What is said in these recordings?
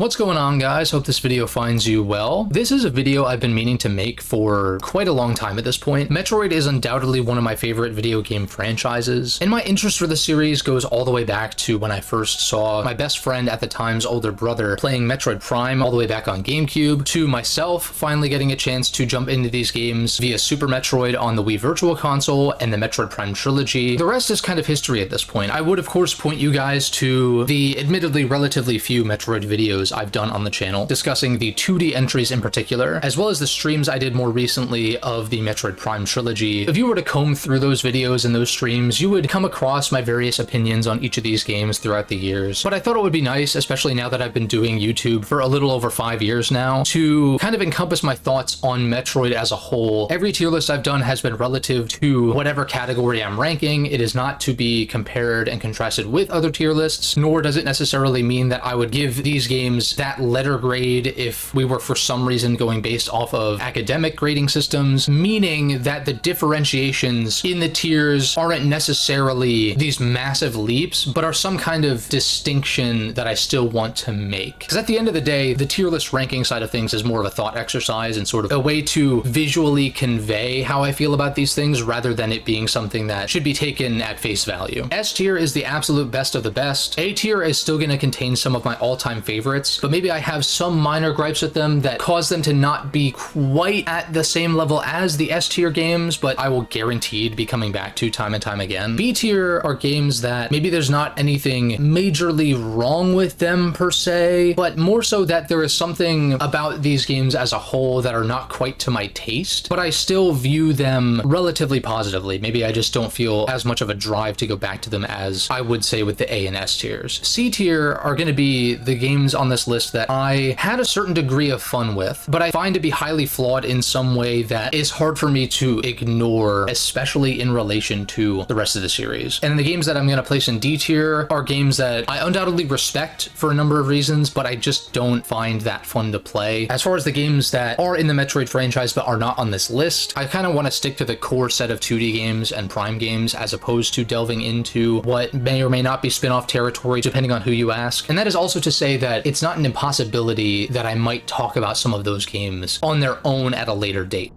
What's going on, guys? Hope this video finds you well. This is a video I've been meaning to make for quite a long time at this point. Metroid is undoubtedly one of my favorite video game franchises, and my interest for the series goes all the way back to when I first saw my best friend at the time's older brother playing Metroid Prime all the way back on GameCube, to myself finally getting a chance to jump into these games via Super Metroid on the Wii Virtual Console and the Metroid Prime trilogy. The rest is kind of history at this point. I would, of course, point you guys to the admittedly relatively few Metroid videos I've done on the channel, discussing the 2D entries in particular, as well as the streams I did more recently of the Metroid Prime trilogy. If you were to comb through those videos and those streams, you would come across my various opinions on each of these games throughout the years. But I thought it would be nice, especially now that I've been doing YouTube for a little over 5 years now, to kind of encompass my thoughts on Metroid as a whole. Every tier list I've done has been relative to whatever category I'm ranking. It is not to be compared and contrasted with other tier lists, nor does it necessarily mean that I would give these games that letter grade if we were for some reason going based off of academic grading systems, meaning that the differentiations in the tiers aren't necessarily these massive leaps, but are some kind of distinction that I still want to make. Because at the end of the day, the tier list ranking side of things is more of a thought exercise and sort of a way to visually convey how I feel about these things rather than it being something that should be taken at face value. S tier is the absolute best of the best. A tier is still going to contain some of my all-time favorites, but maybe I have some minor gripes with them that cause them to not be quite at the same level as the S tier games, but I will guaranteed be coming back to time and time again. B tier are games that maybe there's not anything majorly wrong with them per se, but more so that there is something about these games as a whole that are not quite to my taste, but I still view them relatively positively. Maybe I just don't feel as much of a drive to go back to them as I would say with the A and S tiers. C tier are going to be the games on this list that I had a certain degree of fun with, but I find to be highly flawed in some way that is hard for me to ignore, especially in relation to the rest of the series. And the games that I'm going to place in D tier are games that I undoubtedly respect for a number of reasons, but I just don't find that fun to play. As far as the games that are in the Metroid franchise but are not on this list, I kind of want to stick to the core set of 2D games and Prime games as opposed to delving into what may or may not be spin-off territory depending on who you ask. And that is also to say that it's not an impossibility that I might talk about some of those games on their own at a later date.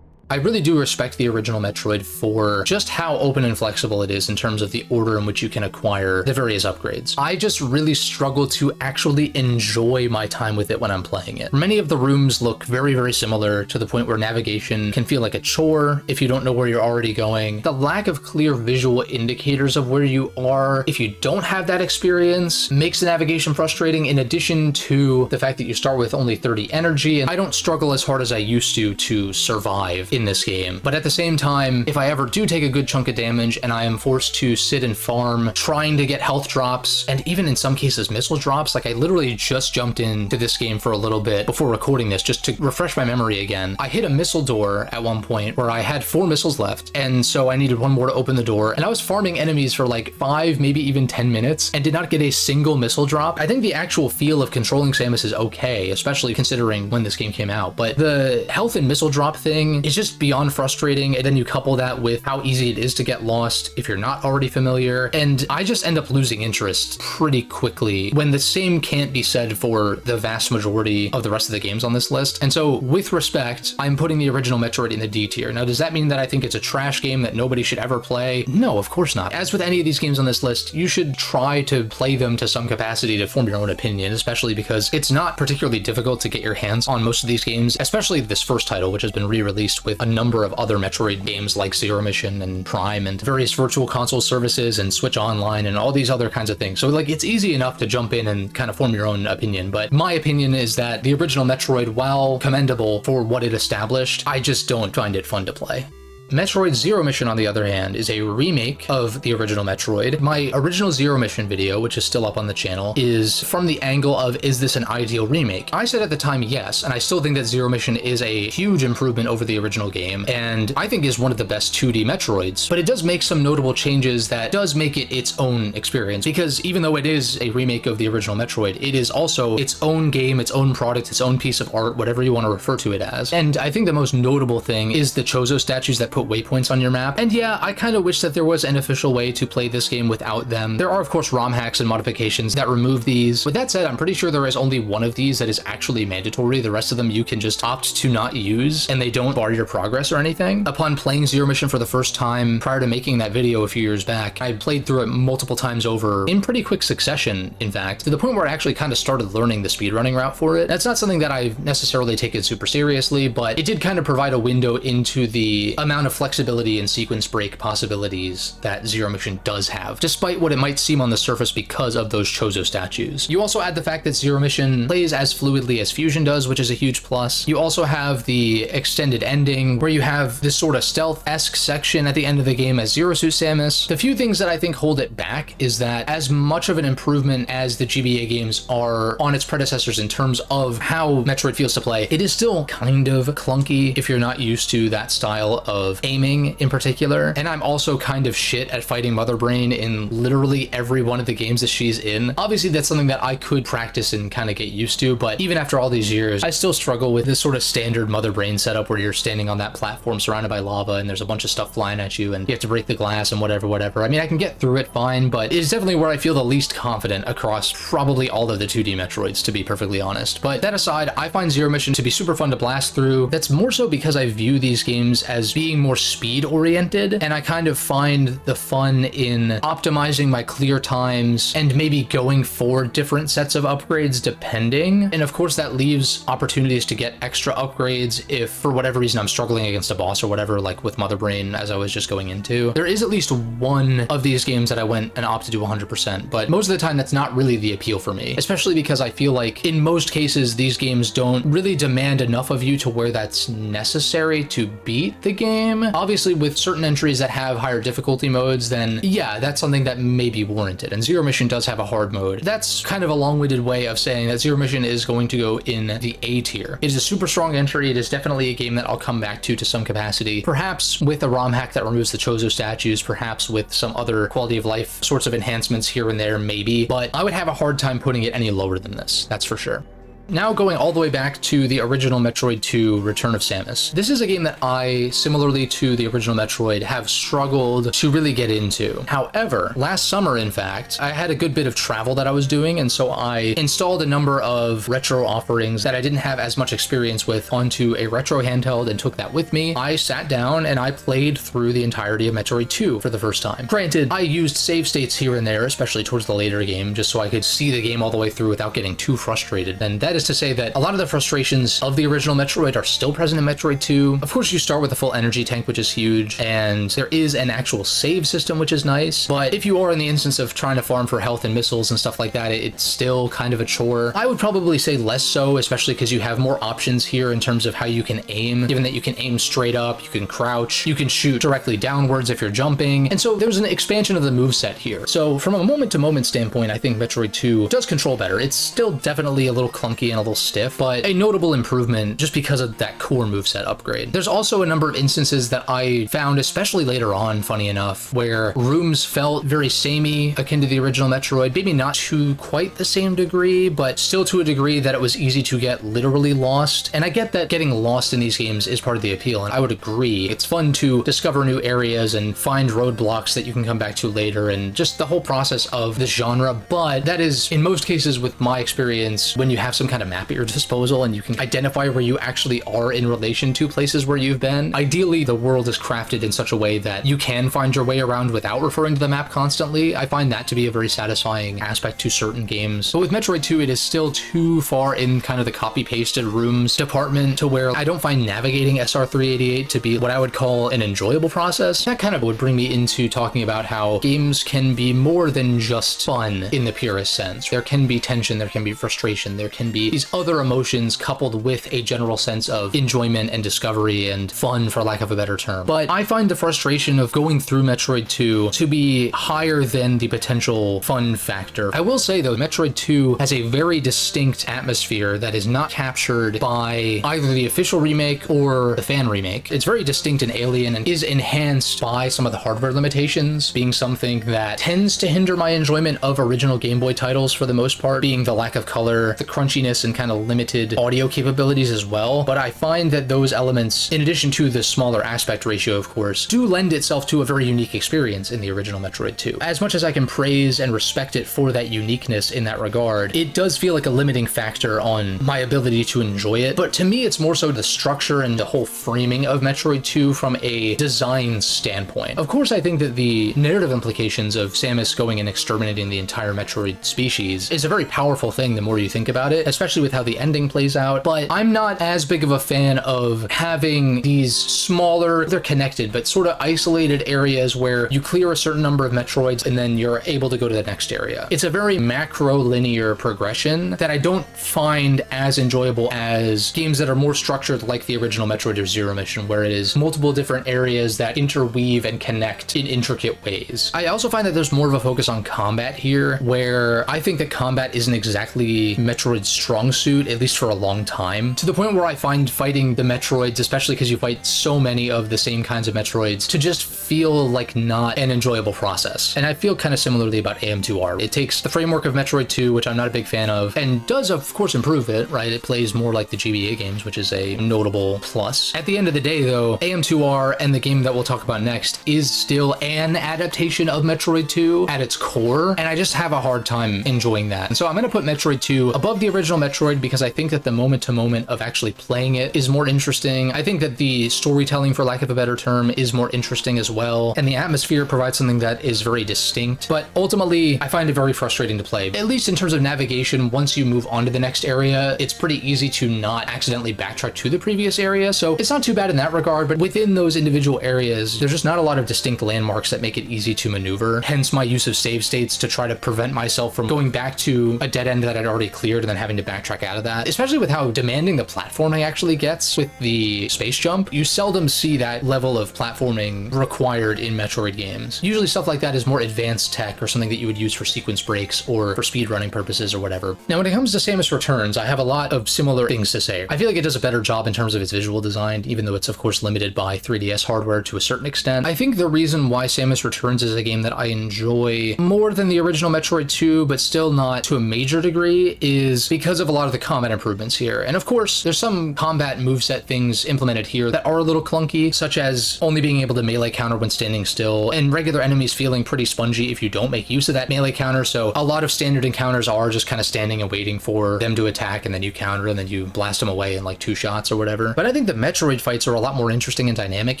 I really do respect the original Metroid for just how open and flexible it is in terms of the order in which you can acquire the various upgrades. I just really struggle to actually enjoy my time with it when I'm playing it. Many of the rooms look very, very similar to the point where navigation can feel like a chore if you don't know where you're already going. The lack of clear visual indicators of where you are, if you don't have that experience, makes the navigation frustrating, in addition to the fact that you start with only 30 energy, and I don't struggle as hard as I used to survive in this game. But at the same time, if I ever do take a good chunk of damage and I am forced to sit and farm trying to get health drops, and even in some cases missile drops, like I literally just jumped into this game for a little bit before recording this just to refresh my memory again. I hit a missile door at one point where I had 4 missiles left, and so I needed one more to open the door, and I was farming enemies for like 5, maybe even 10 minutes and did not get a single missile drop. I think the actual feel of controlling Samus is okay, especially considering when this game came out, but the health and missile drop thing is just beyond frustrating, and then you couple that with how easy it is to get lost if you're not already familiar, and I just end up losing interest pretty quickly when the same can't be said for the vast majority of the rest of the games on this list. And so with respect, I'm putting the original Metroid in the D tier. Now, does that mean that I think it's a trash game that nobody should ever play? No, of course not. As with any of these games on this list, you should try to play them to some capacity to form your own opinion, especially because it's not particularly difficult to get your hands on most of these games, especially this first title, which has been re-released with a number of other Metroid games like Zero Mission and Prime and various virtual console services and Switch Online and all these other kinds of things. So like it's easy enough to jump in and kind of form your own opinion, but my opinion is that the original Metroid, while commendable for what it established, I just don't find it fun to play. Metroid Zero Mission, on the other hand, is a remake of the original Metroid. My original Zero Mission video, which is still up on the channel, is from the angle of, is this an ideal remake? I said at the time, yes, and I still think that Zero Mission is a huge improvement over the original game, and I think is one of the best 2D Metroids, but it does make some notable changes that does make it its own experience, because even though it is a remake of the original Metroid, it is also its own game, its own product, its own piece of art, whatever you want to refer to it as. And I think the most notable thing is the Chozo statues that put waypoints on your map. And yeah, I kind of wish that there was an official way to play this game without them. There are, of course, ROM hacks and modifications that remove these. With that said, I'm pretty sure there is only one of these that is actually mandatory. The rest of them you can just opt to not use, and they don't bar your progress or anything. Upon playing Zero Mission for the first time prior to making that video a few years back, I played through it multiple times over in pretty quick succession, in fact, to the point where I actually kind of started learning the speedrunning route for it. That's not something that I've necessarily taken super seriously, but it did kind of provide a window into the amount of flexibility and sequence break possibilities that Zero Mission does have, despite what it might seem on the surface because of those Chozo statues. You also add the fact that Zero Mission plays as fluidly as Fusion does, which is a huge plus. You also have the extended ending where you have this sort of stealth-esque section at the end of the game as Zero Suit Samus. The few things that I think hold it back is that as much of an improvement as the GBA games are on its predecessors in terms of how Metroid feels to play, it is still kind of clunky if you're not used to that style of aiming in particular. And I'm also kind of shit at fighting Mother Brain in literally every one of the games that she's in. Obviously, that's something that I could practice and kind of get used to, but even after all these years, I still struggle with this sort of standard Mother Brain setup where you're standing on that platform surrounded by lava and there's a bunch of stuff flying at you and you have to break the glass and whatever. I mean, I can get through it fine, but it is definitely where I feel the least confident across probably all of the 2D Metroids, to be perfectly honest. But that aside, I find Zero Mission to be super fun to blast through. That's more so because I view these games as being more speed oriented, and I kind of find the fun in optimizing my clear times and maybe going for different sets of upgrades depending. And of course that leaves opportunities to get extra upgrades if for whatever reason I'm struggling against a boss or whatever, like with Mother Brain as I was just going into. There is at least one of these games that I went and opted to 100%, but most of the time that's not really the appeal for me, especially because I feel like in most cases these games don't really demand enough of you to where that's necessary to beat the game. Obviously with certain entries that have higher difficulty modes, then yeah, that's something that may be warranted, and Zero Mission does have a hard mode. That's kind of a long-winded way of saying that Zero Mission is going to go in the A tier. It is a super strong entry. It is definitely a game that I'll come back to some capacity, perhaps with a ROM hack that removes the Chozo statues, perhaps with some other quality of life sorts of enhancements here and there, maybe, but I would have a hard time putting it any lower than this, that's for sure. Now going all the way back to the original Metroid 2 Return of Samus. This is a game that I, similarly to the original Metroid, have struggled to really get into. However, last summer, in fact, I had a good bit of travel that I was doing, and so I installed a number of retro offerings that I didn't have as much experience with onto a retro handheld and took that with me. I sat down and I played through the entirety of Metroid 2 for the first time. Granted, I used save states here and there, especially towards the later game, just so I could see the game all the way through without getting too frustrated, and that is to say that a lot of the frustrations of the original Metroid are still present in Metroid 2. Of course, you start with a full energy tank, which is huge, and there is an actual save system, which is nice, but if you are in the instance of trying to farm for health and missiles and stuff like that, it's still kind of a chore. I would probably say less so, especially because you have more options here in terms of how you can aim, given that you can aim straight up, you can crouch, you can shoot directly downwards if you're jumping, and so there's an expansion of the moveset here. So from a moment-to-moment standpoint, I think Metroid 2 does control better. It's still definitely a little clunky and a little stiff, but a notable improvement just because of that core moveset upgrade. There's also a number of instances that I found, especially later on, funny enough, where rooms felt very samey, akin to the original Metroid, maybe not to quite the same degree, but still to a degree that it was easy to get literally lost. And I get that getting lost in these games is part of the appeal, and I would agree. It's fun to discover new areas and find roadblocks that you can come back to later, and just the whole process of this genre, but that is, in most cases with my experience, when you have some kind of map at your disposal and you can identify where you actually are in relation to places where you've been. Ideally, the world is crafted in such a way that you can find your way around without referring to the map constantly. I find that to be a very satisfying aspect to certain games. But with Metroid 2, it is still too far in kind of the copy-pasted rooms department to where I don't find navigating SR388 to be what I would call an enjoyable process. That kind of would bring me into talking about how games can be more than just fun in the purest sense. There can be tension, there can be frustration, there can be these other emotions coupled with a general sense of enjoyment and discovery and fun, for lack of a better term. But I find the frustration of going through Metroid 2 to be higher than the potential fun factor. I will say though, Metroid 2 has a very distinct atmosphere that is not captured by either the official remake or the fan remake. It's very distinct and alien and is enhanced by some of the hardware limitations, being something that tends to hinder my enjoyment of original Game Boy titles for the most part, being the lack of color, the crunchiness weakness and kind of limited audio capabilities as well, but I find that those elements, in addition to the smaller aspect ratio, of course, do lend itself to a very unique experience in the original Metroid 2. As much as I can praise and respect it for that uniqueness in that regard, it does feel like a limiting factor on my ability to enjoy it, but to me it's more so the structure and the whole framing of Metroid 2 from a design standpoint. Of course, I think that the narrative implications of Samus going and exterminating the entire Metroid species is a very powerful thing the more you think about it, especially with how the ending plays out, but I'm not as big of a fan of having these smaller, they're connected, but sort of isolated areas where you clear a certain number of Metroids and then you're able to go to the next area. It's a very macro linear progression that I don't find as enjoyable as games that are more structured like the original Metroid or Zero Mission, where it is multiple different areas that interweave and connect in intricate ways. I also find that there's more of a focus on combat here, where I think that combat isn't exactly Metroid's strong suit, at least for a long time, to the point where I find fighting the Metroids, especially because you fight so many of the same kinds of Metroids, to just feel like not an enjoyable process. And I feel kind of similarly about AM2R. It takes the framework of Metroid 2, which I'm not a big fan of, and does of course improve it, right? It plays more like the GBA games, which is a notable plus. At the end of the day though, AM2R and the game that we'll talk about next is still an adaptation of Metroid 2 at its core, and I just have a hard time enjoying that. And so I'm going to put Metroid 2 above the original Metroid because I think that the moment-to-moment of actually playing it is more interesting. I think that the storytelling, for lack of a better term, is more interesting as well, and the atmosphere provides something that is very distinct, but ultimately I find it very frustrating to play. At least in terms of navigation, once you move on to the next area, it's pretty easy to not accidentally backtrack to the previous area, so it's not too bad in that regard, but within those individual areas, there's just not a lot of distinct landmarks that make it easy to maneuver, hence my use of save states to try to prevent myself from going back to a dead end that I'd already cleared and then having to backtrack out of that. Especially with how demanding the platforming actually gets with the space jump, you seldom see that level of platforming required in Metroid games. Usually stuff like that is more advanced tech or something that you would use for sequence breaks or for speedrunning purposes or whatever. Now when it comes to Samus Returns, I have a lot of similar things to say. I feel like it does a better job in terms of its visual design, even though it's of course limited by 3DS hardware to a certain extent. I think the reason why Samus Returns is a game that I enjoy more than the original Metroid 2, but still not to a major degree, is because of a lot of the combat improvements here. And of course, there's some combat moveset things implemented here that are a little clunky, such as only being able to melee counter when standing still, and regular enemies feeling pretty spongy if you don't make use of that melee counter, so a lot of standard encounters are just kind of standing and waiting for them to attack, and then you counter, and then you blast them away in like 2 shots or whatever. But I think the Metroid fights are a lot more interesting and dynamic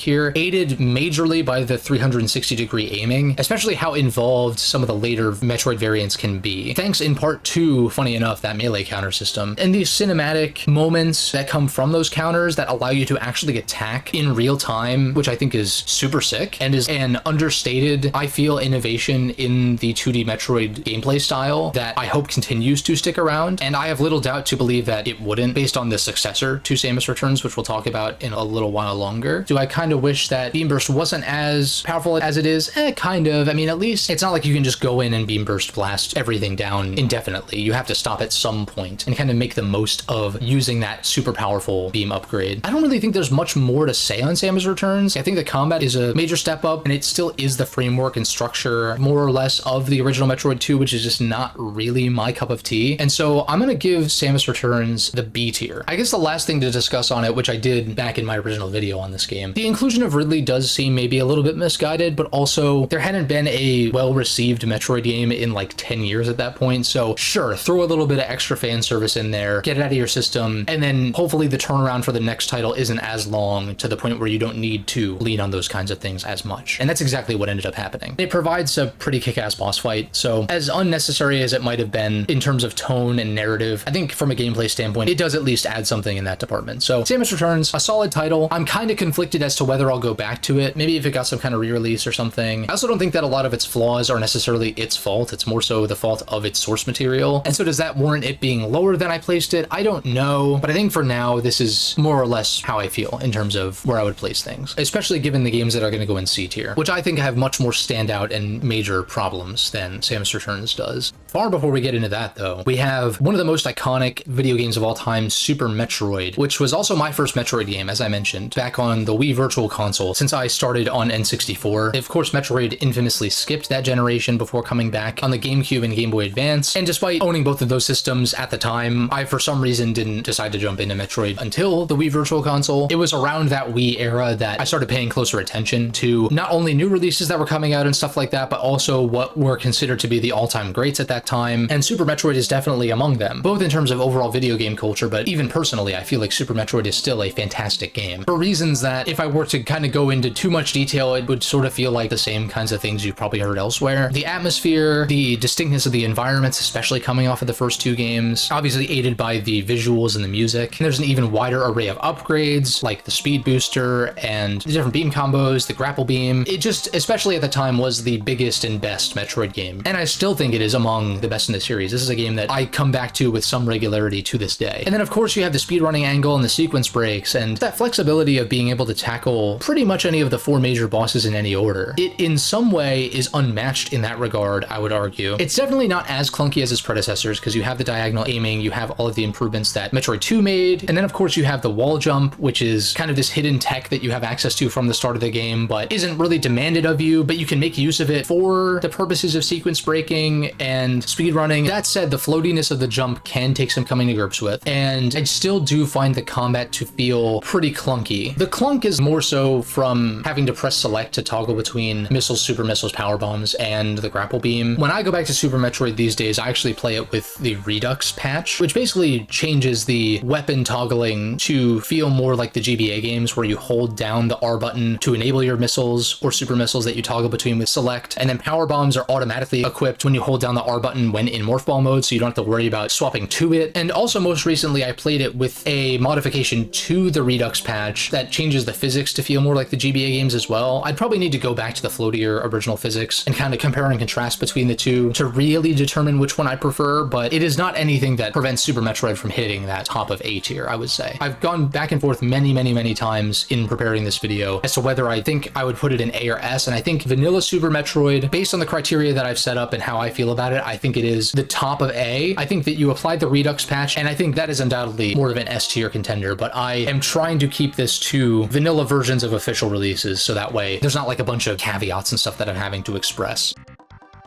here, aided majorly by the 360-degree aiming, especially how involved some of the later Metroid variants can be, thanks in part to, funny enough, that melee counter system. And these cinematic moments that come from those counters that allow you to actually attack in real time, which I think is super sick and is an understated, I feel, innovation in the 2D Metroid gameplay style that I hope continues to stick around. And I have little doubt to believe that it wouldn't, based on the successor to Samus Returns, which we'll talk about in a little while longer. Do I kind of wish that Beam Burst wasn't as powerful as it is? Kind of. I mean, at least it's not like you can just go in and Beam Burst blast everything down indefinitely. You have to stop at some point and kind of make the most of using that super powerful beam upgrade. I don't really think there's much more to say on Samus Returns. I think the combat is a major step up, and it still is the framework and structure more or less of the original Metroid 2, which is just not really my cup of tea. And so I'm going to give Samus Returns the B tier. I guess the last thing to discuss on it, which I did back in my original video on this game, the inclusion of Ridley does seem maybe a little bit misguided, but also there hadn't been a well-received Metroid game in like 10 years at that point. So sure, throw a little bit of extra fan service in there, get it out of your system, and then hopefully the turnaround for the next title isn't as long to the point where you don't need to lean on those kinds of things as much. And that's exactly what ended up happening. It provides a pretty kick-ass boss fight, so as unnecessary as it might have been in terms of tone and narrative, I think from a gameplay standpoint, it does at least add something in that department. So Samus Returns, a solid title. I'm kind of conflicted as to whether I'll go back to it, maybe if it got some kind of re-release or something. I also don't think that a lot of its flaws are necessarily its fault. It's more so the fault of its source material. And so does that warrant it being lower than I placed it? I don't know, but I think for now, this is more or less how I feel in terms of where I would place things, especially given the games that are going to go in C tier, which I think have much more standout and major problems than Samus Returns does. Far before we get into that though, we have one of the most iconic video games of all time, Super Metroid, which was also my first Metroid game, as I mentioned, back on the Wii Virtual Console, since I started on N64. Of course, Metroid infamously skipped that generation before coming back on the GameCube and Game Boy Advance, and despite owning both of those systems at the the time. I, for some reason, didn't decide to jump into Metroid until the Wii Virtual Console. It was around that Wii era that I started paying closer attention to not only new releases that were coming out and stuff like that, but also what were considered to be the all-time greats at that time. And Super Metroid is definitely among them, both in terms of overall video game culture, but even personally, I feel like Super Metroid is still a fantastic game for reasons that if I were to kind of go into too much detail, it would sort of feel like the same kinds of things you've probably heard elsewhere. The atmosphere, the distinctness of the environments, especially coming off of the first two games, obviously aided by the visuals and the music. And there's an even wider array of upgrades, like the speed booster and the different beam combos, the grapple beam. It just, especially at the time, was the biggest and best Metroid game. And I still think it is among the best in the series. This is a game that I come back to with some regularity to this day. And then of course you have the speedrunning angle and the sequence breaks and that flexibility of being able to tackle pretty much any of the four major bosses in any order. It in some way is unmatched in that regard, I would argue. It's definitely not as clunky as its predecessors because you have the diagonal aiming, you have all of the improvements that Metroid 2 made, and then of course you have the wall jump, which is kind of this hidden tech that you have access to from the start of the game, but isn't really demanded of you, but you can make use of it for the purposes of sequence breaking and speedrunning. That said, the floatiness of the jump can take some coming to grips with, and I still do find the combat to feel pretty clunky. The clunk is more so from having to press select to toggle between missiles, super missiles, power bombs, and the grapple beam. When I go back to Super Metroid these days, I actually play it with the Redux patch, which basically changes the weapon toggling to feel more like the GBA games where you hold down the R button to enable your missiles or super missiles that you toggle between with select, and then power bombs are automatically equipped when you hold down the R button when in morph ball mode, so you don't have to worry about swapping to it. And also most recently I played it with a modification to the Redux patch that changes the physics to feel more like the GBA games as well. I'd probably need to go back to the floatier original physics and kind of compare and contrast between the two to really determine which one I prefer, but it is not anything that prevents Super Metroid from hitting that top of A tier, I would say. I've gone back and forth many times in preparing this video as to whether I think I would put it in A or S, and I think vanilla Super Metroid, based on the criteria that I've set up and how I feel about it, I think it is the top of A. I think that you applied the Redux patch, and I think that is undoubtedly more of an S tier contender, but I am trying to keep this to vanilla versions of official releases, so that way there's not like a bunch of caveats and stuff that I'm having to express.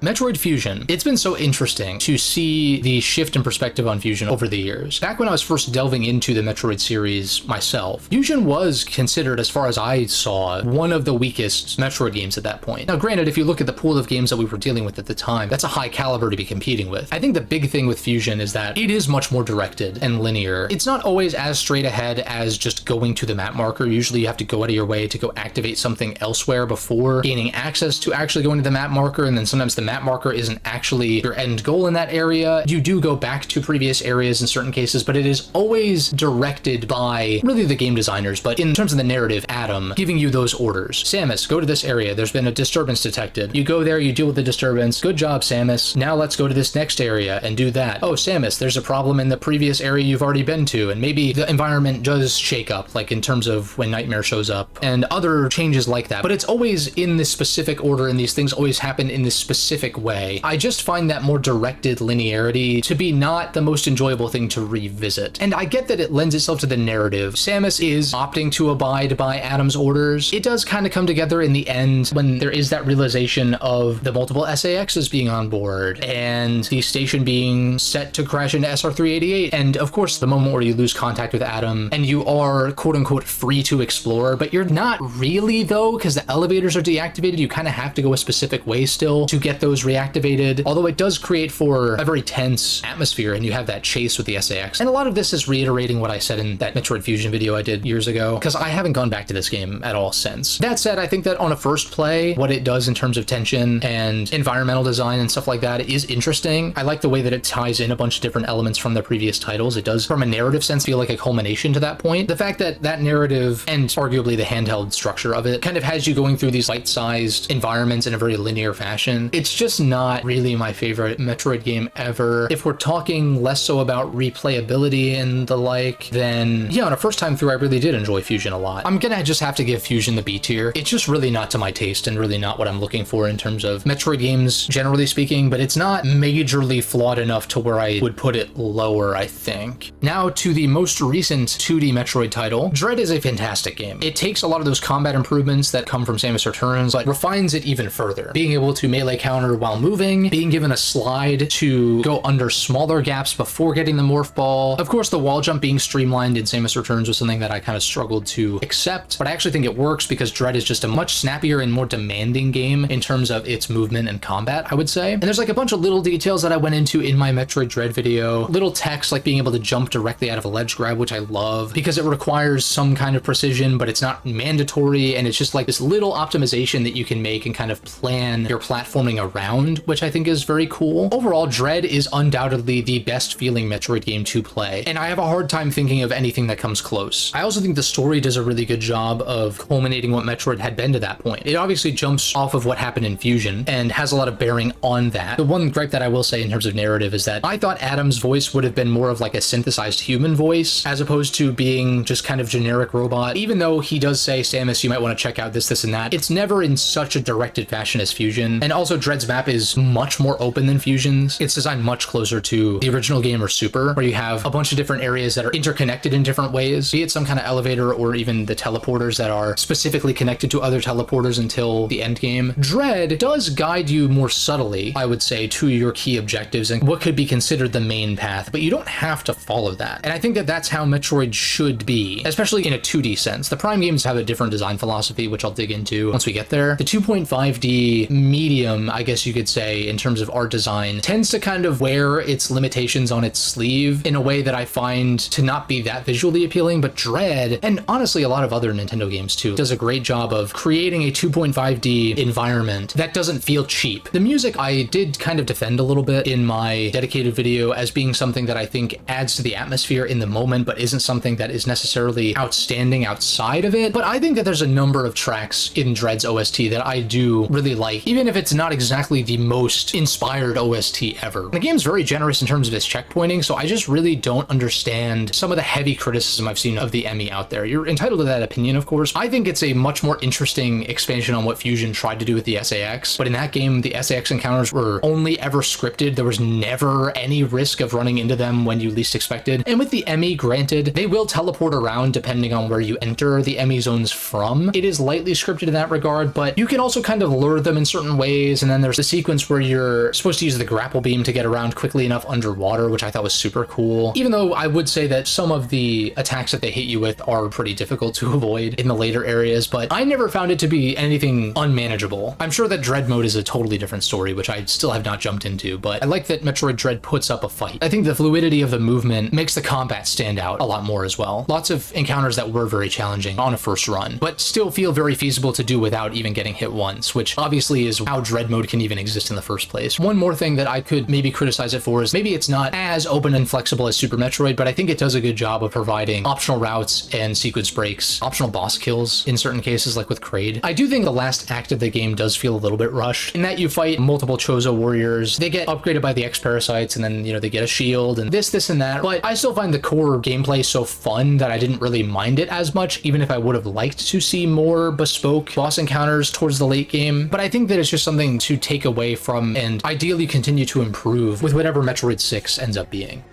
Metroid Fusion. It's been so interesting to see the shift in perspective on Fusion over the years. Back when I was first delving into the Metroid series myself, Fusion was considered, as far as I saw, one of the weakest Metroid games at that point. Now granted, if you look at the pool of games that we were dealing with at the time, that's a high caliber to be competing with. I think the big thing with Fusion is that it is much more directed and linear. It's not always as straight ahead as just going to the map marker. Usually you have to go out of your way to go activate something elsewhere before gaining access to actually going to the map marker, and then sometimes the map marker isn't actually your end goal in that area. You do go back to previous areas in certain cases, but it is always directed by really the game designers, but in terms of the narrative, Adam giving you those orders. Samus, go to this area. There's been a disturbance detected. You go there, you deal with the disturbance. Good job, Samus. Now let's go to this next area and do that. Oh, Samus, there's a problem in the previous area you've already been to, and maybe the environment does shake up, like in terms of when Nightmare shows up and other changes like that. But it's always in this specific order, and these things always happen in this specific way. I just find that more directed linearity to be not the most enjoyable thing to revisit. And I get that it lends itself to the narrative. Samus is opting to abide by Adam's orders. It does kind of come together in the end when there is that realization of the multiple SAXs being on board and the station being set to crash into SR388. And of course, the moment where you lose contact with Adam and you are quote unquote free to explore, but you're not really though, because the elevators are deactivated. You kind of have to go a specific way still to get those reactivated, although it does create for a very tense atmosphere, and you have that chase with the SAX. And a lot of this is reiterating what I said in that Metroid Fusion video I did years ago, because I haven't gone back to this game at all since. That said, I think that on a first play, what it does in terms of tension and environmental design and stuff like that is interesting. I like the way that it ties in a bunch of different elements from the previous titles. It does, from a narrative sense, feel like a culmination to that point. The fact that that narrative, and arguably the handheld structure of it, kind of has you going through these bite-sized environments in a very linear fashion, it's just not really my favorite Metroid game ever. If we're talking less so about replayability and the like, then yeah, on a first time through, I really did enjoy Fusion a lot. I'm gonna just have to give Fusion the B tier. It's just really not to my taste and really not what I'm looking for in terms of Metroid games, generally speaking, but it's not majorly flawed enough to where I would put it lower, I think. Now to the most recent 2D Metroid title. Dread is a fantastic game. It takes a lot of those combat improvements that come from Samus Returns, but refines it even further. Being able to melee counter encounter while moving, being given a slide to go under smaller gaps before getting the morph ball. Of course, the wall jump being streamlined in Samus Returns was something that I kind of struggled to accept, but I actually think it works because Dread is just a much snappier and more demanding game in terms of its movement and combat, I would say. And there's like a bunch of little details that I went into in my Metroid Dread video. Little text like being able to jump directly out of a ledge grab, which I love because it requires some kind of precision, but it's not mandatory, and it's just like this little optimization that you can make and kind of plan your platforming around, which I think is very cool. Overall, Dread is undoubtedly the best feeling Metroid game to play, and I have a hard time thinking of anything that comes close. I also think the story does a really good job of culminating what Metroid had been to that point. It obviously jumps off of what happened in Fusion and has a lot of bearing on that. The one gripe that I will say in terms of narrative is that I thought Adam's voice would have been more of like a synthesized human voice as opposed to being just kind of generic robot. Even though he does say, Samus, you might want to check out this, and that, it's never in such a directed fashion as Fusion. And also Dread's map is much more open than Fusion's. It's designed much closer to the original game or Super, where you have a bunch of different areas that are interconnected in different ways, be it some kind of elevator or even the teleporters that are specifically connected to other teleporters until the end game. Dread does guide you more subtly, I would say, to your key objectives and what could be considered the main path, but you don't have to follow that. And I think that that's how Metroid should be, especially in a 2D sense. The Prime games have a different design philosophy, which I'll dig into once we get there. The 2.5D medium, I guess you could say, in terms of art design, tends to kind of wear its limitations on its sleeve in a way that I find to not be that visually appealing, but Dread, and honestly a lot of other Nintendo games too, does a great job of creating a 2.5D environment that doesn't feel cheap. The music I did kind of defend a little bit in my dedicated video as being something that I think adds to the atmosphere in the moment, but isn't something that is necessarily outstanding outside of it. But I think that there's a number of tracks in Dread's OST that I do really like, even if it's not exactly the most inspired OST ever. The game's very generous in terms of its checkpointing, so I just really don't understand some of the heavy criticism I've seen of the Emmy out there. You're entitled to that opinion, of course. I think it's a much more interesting expansion on what Fusion tried to do with the SAX, but in that game, the SAX encounters were only ever scripted. There was never any risk of running into them when you least expected. And with the Emmy, granted, they will teleport around depending on where you enter the Emmy zones from. It is lightly scripted in that regard, but you can also kind of lure them in certain ways. And then there's the sequence where you're supposed to use the grapple beam to get around quickly enough underwater, which I thought was super cool. Even though I would say that some of the attacks that they hit you with are pretty difficult to avoid in the later areas, but I never found it to be anything unmanageable. I'm sure that Dread mode is a totally different story, which I still have not jumped into, but I like that Metroid Dread puts up a fight. I think the fluidity of the movement makes the combat stand out a lot more as well. Lots of encounters that were very challenging on a first run, but still feel very feasible to do without even getting hit once, which obviously is how Dread mode can even exist in the first place. One more thing that I could maybe criticize it for is maybe it's not as open and flexible as Super Metroid, but I think it does a good job of providing optional routes and sequence breaks, optional boss kills in certain cases, like with Kraid. I do think the last act of the game does feel a little bit rushed in that you fight multiple Chozo warriors. They get upgraded by the X-Parasites, and then, you know, they get a shield and this and that, but I still find the core gameplay so fun that I didn't really mind it as much, even if I would have liked to see more bespoke boss encounters towards the late game. But I think that it's just something to take away from and ideally continue to improve with whatever Metroid 6 ends up being.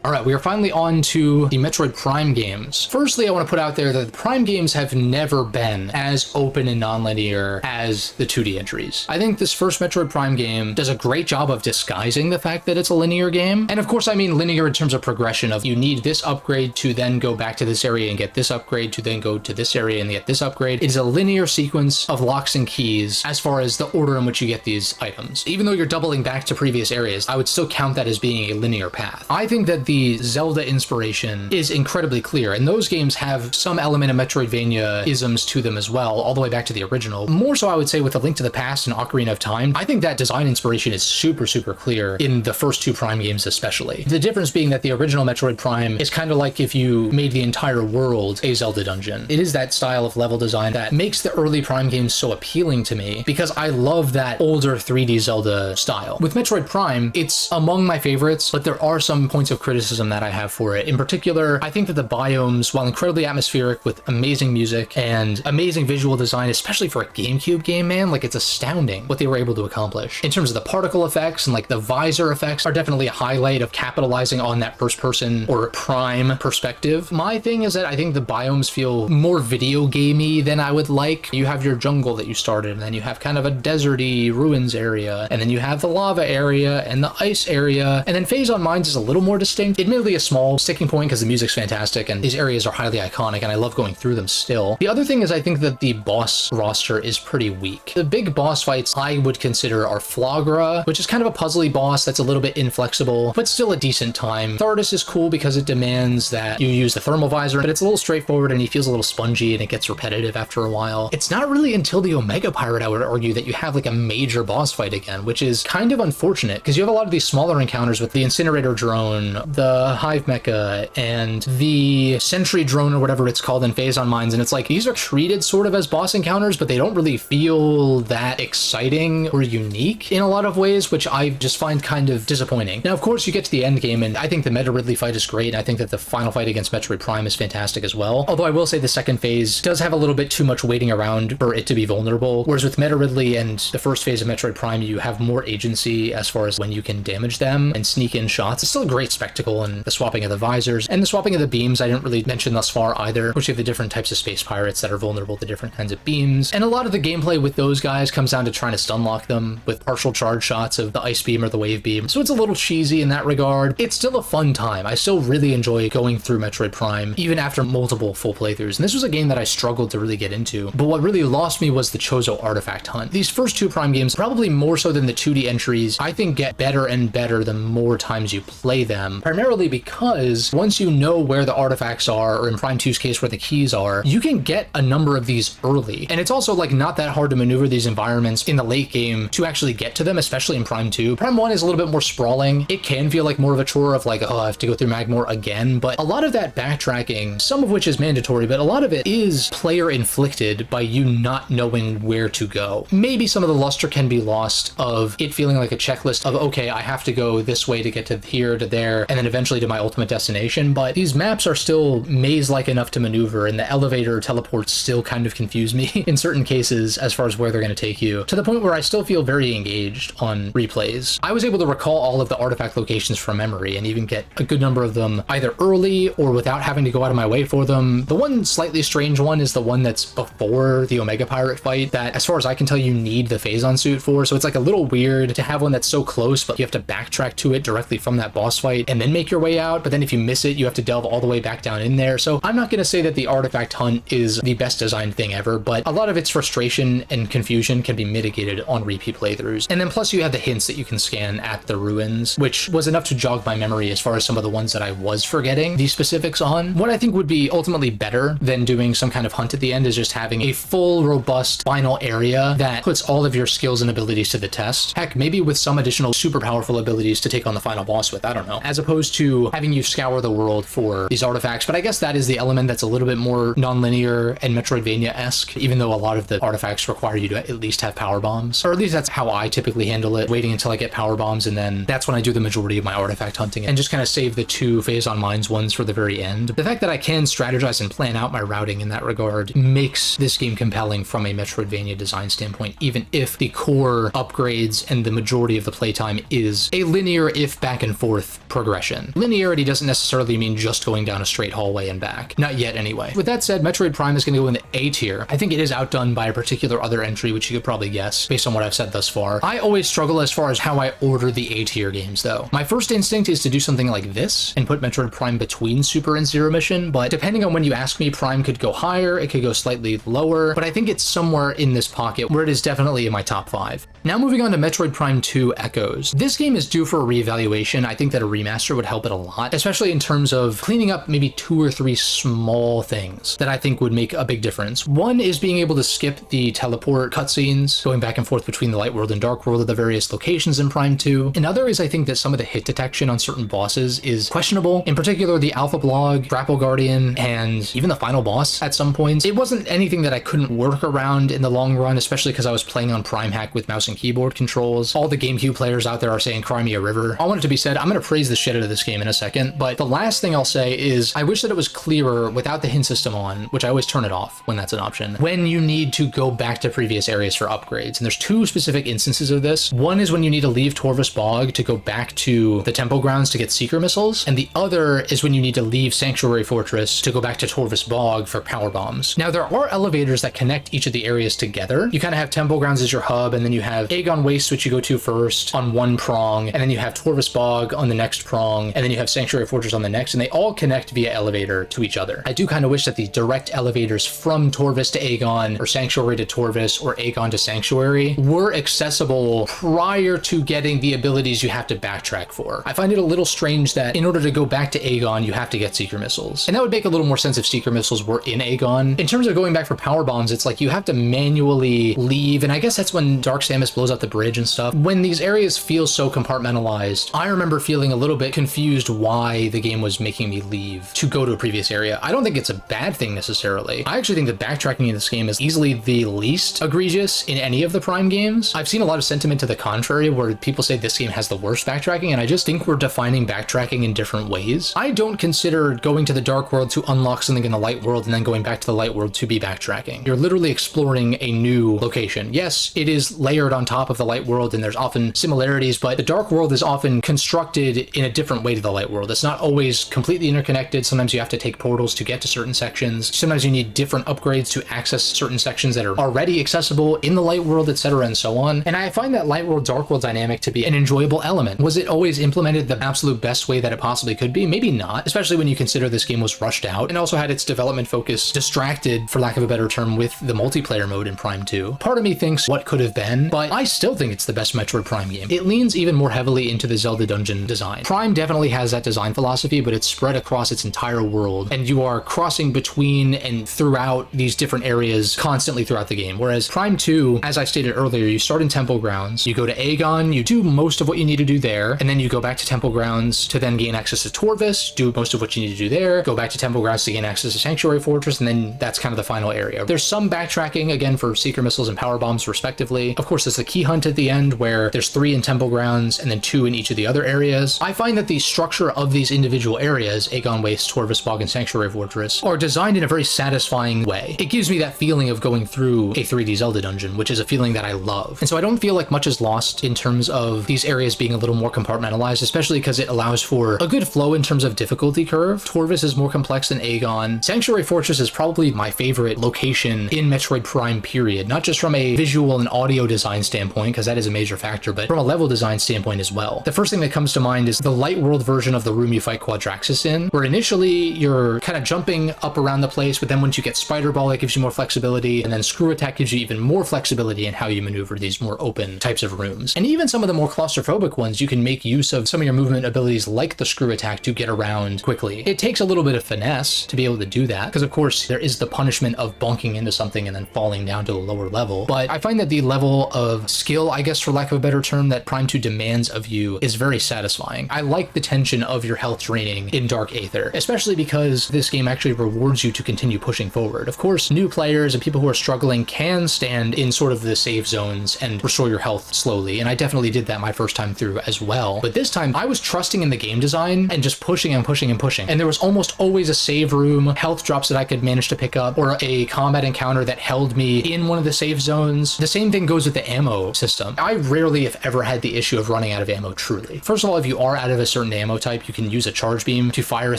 Alright, we are finally on to the Metroid Prime games. Firstly, I want to put out there that the Prime games have never been as open and non-linear as the 2D entries. I think this first Metroid Prime game does a great job of disguising the fact that it's a linear game. And of course, I mean linear in terms of progression of you need this upgrade to then go back to this area and get this upgrade to then go to this area and get this upgrade. It is a linear sequence of locks and keys as far as the order in which you get these items. Even though you're doubling back to previous areas, I would still count that as being a linear path. I think that the Zelda inspiration is incredibly clear, and those games have some element of Metroidvania isms to them as well, all the way back to the original. More so, I would say, with A Link to the Past and Ocarina of Time, I think that design inspiration is super clear in the first two Prime games especially. The difference being that the original Metroid Prime is kind of like if you made the entire world a Zelda dungeon. It is that style of level design that makes the early Prime games so appealing to me, because I love that older 3D Zelda style. With Metroid Prime, it's among my favorites, but there are some points of criticism criticism that I have for it. In particular, I think that the biomes, while incredibly atmospheric with amazing music and amazing visual design, especially for a GameCube game, man, like it's astounding what they were able to accomplish. In terms of the particle effects and like the visor effects are definitely a highlight of capitalizing on that first person or prime perspective. My thing is that I think the biomes feel more video gamey than I would like. You have your jungle that you started, and then you have kind of a deserty ruins area, and then you have the lava area and the ice area, and then Phase on Mines is a little more distinct. Admittedly a small sticking point because the music's fantastic and these areas are highly iconic and I love going through them still. The other thing is I think that the boss roster is pretty weak. The big boss fights I would consider are Flagra, which is kind of a puzzly boss that's a little bit inflexible, but still a decent time. Thardus is cool because it demands that you use the thermal visor, but it's a little straightforward and he feels a little spongy and it gets repetitive after a while. It's not really until the Omega Pirate, I would argue, that you have like a major boss fight again, which is kind of unfortunate because you have a lot of these smaller encounters with the Incinerator Drone, the Hive Mecha, and the Sentry Drone or whatever it's called in Phase on Mines, and it's like these are treated sort of as boss encounters, but they don't really feel that exciting or unique in a lot of ways, which I just find kind of disappointing. Now, of course, you get to the end game, and I think the Meta Ridley fight is great, and I think that the final fight against Metroid Prime is fantastic as well. Although I will say the second phase does have a little bit too much waiting around for it to be vulnerable, whereas with Meta Ridley and the first phase of Metroid Prime, you have more agency as far as when you can damage them and sneak in shots. It's still a great spectacle, and the swapping of the visors and the swapping of the beams I didn't really mention thus far either, which have the different types of space pirates that are vulnerable to different kinds of beams. And a lot of the gameplay with those guys comes down to trying to stun lock them with partial charge shots of the ice beam or the wave beam. So it's a little cheesy in that regard. It's still a fun time. I still really enjoy going through Metroid Prime, even after multiple full playthroughs. And this was a game that I struggled to really get into. But what really lost me was the Chozo artifact hunt. These first two Prime games, probably more so than the 2D entries, I think get better and better the more times you play them. Primarily because once you know where the artifacts are, or in Prime 2's case where the keys are, you can get a number of these early. And it's also like not that hard to maneuver these environments in the late game to actually get to them, especially in Prime 2. Prime 1 is a little bit more sprawling. It can feel like more of a chore of like, oh, I have to go through Magmore again. But a lot of that backtracking, some of which is mandatory, but a lot of it is player inflicted by you not knowing where to go. Maybe some of the luster can be lost of it feeling like a checklist of, okay, I have to go this way to get to here to there, and then eventually to my ultimate destination. But these maps are still maze-like enough to maneuver, and the elevator teleports still kind of confuse me in certain cases as far as where they're going to take you, to the point where I still feel very engaged on replays. I was able to recall all of the artifact locations from memory and even get a good number of them either early or without having to go out of my way for them. The one slightly strange one is the one that's before the Omega Pirate fight that, as far as I can tell, you need the Phazon suit for, so it's like a little weird to have one that's so close, but you have to backtrack to it directly from that boss fight and then make your way out, but then if you miss it, you have to delve all the way back down in there. So I'm not going to say that the artifact hunt is the best designed thing ever, but a lot of its frustration and confusion can be mitigated on repeat playthroughs. And then plus you have the hints that you can scan at the ruins, which was enough to jog my memory as far as some of the ones that I was forgetting the specifics on. What I think would be ultimately better than doing some kind of hunt at the end is just having a full, robust final area that puts all of your skills and abilities to the test. Heck, maybe with some additional super powerful abilities to take on the final boss with, I don't know, as opposed to having you scour the world for these artifacts. But I guess that is the element that's a little bit more non-linear and Metroidvania-esque, even though a lot of the artifacts require you to at least have power bombs, or at least that's how I typically handle it, waiting until I get power bombs, and then that's when I do the majority of my artifact hunting and just kind of save the two Phase on Mines ones for the very end. The fact that I can strategize and plan out my routing in that regard makes this game compelling from a Metroidvania design standpoint, even if the core upgrades and the majority of the playtime is a linear, if back and forth, progression. Linearity doesn't necessarily mean just going down a straight hallway and back. Not yet, anyway. With that said, Metroid Prime is going to go in the A tier. I think it is outdone by a particular other entry, which you could probably guess based on what I've said thus far. I always struggle as far as how I order the A tier games, though. My first instinct is to do something like this and put Metroid Prime between Super and Zero Mission, but depending on when you ask me, Prime could go higher, it could go slightly lower, but I think it's somewhere in this pocket where it is definitely in my top 5. Now moving on to Metroid Prime 2 Echoes. This game is due for a reevaluation. I think that a remaster would help it a lot, especially in terms of cleaning up maybe 2 or 3 small things that I think would make a big difference. One is being able to skip the teleport cutscenes, going back and forth between the Light World and Dark World at the various locations in Prime 2. Another is I think that some of the hit detection on certain bosses is questionable, in particular the Alpha Blog, Grapple Guardian, and even the final boss at some points. It wasn't anything that I couldn't work around in the long run, especially because I was playing on Prime Hack with mouse and keyboard controls. All the GameCube players out there are saying cry me a river. I want it to be said, I'm going to praise the shit out of this game in a second. But the last thing I'll say is I wish that it was clearer without the hint system on, which I always turn it off when that's an option, when you need to go back to previous areas for upgrades. And there's two specific instances of this. One is when you need to leave Torvus Bog to go back to the temple grounds to get Seeker missiles, and the other is when you need to leave Sanctuary Fortress to go back to Torvus Bog for power bombs. Now, there are elevators that connect each of the areas together. You kind of have temple grounds as your hub, and then you have Aegon Waste, which you go to first on one prong, and then you have Torvus Bog on the next prong, and then you have Sanctuary Fortress on the next, and they all connect via elevator to each other. I do kind of wish that the direct elevators from Torvus to Aegon, or Sanctuary to Torvus, or Aegon to Sanctuary were accessible prior to getting the abilities you have to backtrack for. I find it a little strange that in order to go back to Aegon, you have to get Seeker missiles. And that would make a little more sense if Seeker missiles were in Aegon. In terms of going back for power bombs, it's like you have to manually leave, and I guess that's when Dark Samus blows up the bridge and stuff. When these areas feel so compartmentalized, I remember feeling a little bit confused why the game was making me leave to go to a previous area. I don't think it's a bad thing necessarily. I actually think the backtracking in this game is easily the least egregious in any of the Prime games. I've seen a lot of sentiment to the contrary where people say this game has the worst backtracking, and I just think we're defining backtracking in different ways. I don't consider going to the Dark World to unlock something in the Light World and then going back to the Light World to be backtracking. You're literally exploring a new location. Yes, it is layered on top of the Light World and there's often similarities, but the Dark World is often constructed in a different way to the Light World. It's not always completely interconnected. Sometimes you have to take portals to get to certain sections. Sometimes you need different upgrades to access certain sections that are already accessible in the Light World, etc., and so on. And I find that Light World, Dark World dynamic to be an enjoyable element. Was it always implemented the absolute best way that it possibly could be? Maybe not, especially when you consider this game was rushed out and also had its development focus distracted, for lack of a better term, with the multiplayer mode in Prime 2. Part of me thinks what could have been, but I still think it's the best Metroid Prime game. It leans even more heavily into the Zelda dungeon design. Prime definitely has that design philosophy, but it's spread across its entire world, and you are crossing between and throughout these different areas constantly throughout the game. Whereas Prime 2, as I stated earlier, you start in Temple Grounds, you go to Aegon, you do most of what you need to do there, and then you go back to Temple Grounds to then gain access to Torvus, do most of what you need to do there, go back to Temple Grounds to gain access to Sanctuary Fortress, and then that's kind of the final area. There's some backtracking, again, for Seeker missiles and power bombs respectively. Of course, there's a key hunt at the end where there's 3 in Temple Grounds and then 2 in each of the other areas. I find that the structure of these individual areas, Aegon Waste, Torvus Bog, and Sanctuary Fortress, are designed in a very satisfying way. It gives me that feeling of going through a 3D Zelda dungeon, which is a feeling that I love. And so I don't feel like much is lost in terms of these areas being a little more compartmentalized, especially because it allows for a good flow in terms of difficulty curve. Torvus is more complex than Aegon. Sanctuary Fortress is probably my favorite location in Metroid Prime, period. Not just from a visual and audio design standpoint, because that is a major factor, but from a level design standpoint as well. The first thing that comes to mind is the Light World version of the room you fight Quadraxis in, where initially you're kind of jumping up around the place, but then once you get Spider Ball, it gives you more flexibility, and then Screw Attack gives you even more flexibility in how you maneuver these more open types of rooms. And even some of the more claustrophobic ones, you can make use of some of your movement abilities like the Screw Attack to get around quickly. It takes a little bit of finesse to be able to do that, because of course there is the punishment of bonking into something and then falling down to a lower level. But I find that the level of skill, I guess for lack of a better term, that Prime 2 demands of you is very satisfying. I like the tension of your health draining in Dark Aether, especially because this game actually rewards you to continue pushing forward. Of course, new players and people who are struggling can stand in sort of the save zones and restore your health slowly, and I definitely did that my first time through as well. But this time I was trusting in the game design and just pushing and pushing and pushing, and there was almost always a save room, health drops that I could manage to pick up, or a combat encounter that held me in one of the save zones. The same thing goes with the ammo system. I rarely, if ever, had the issue of running out of ammo truly. First of all, if you are out of a certain ammo type, you can use a charge beam to fire a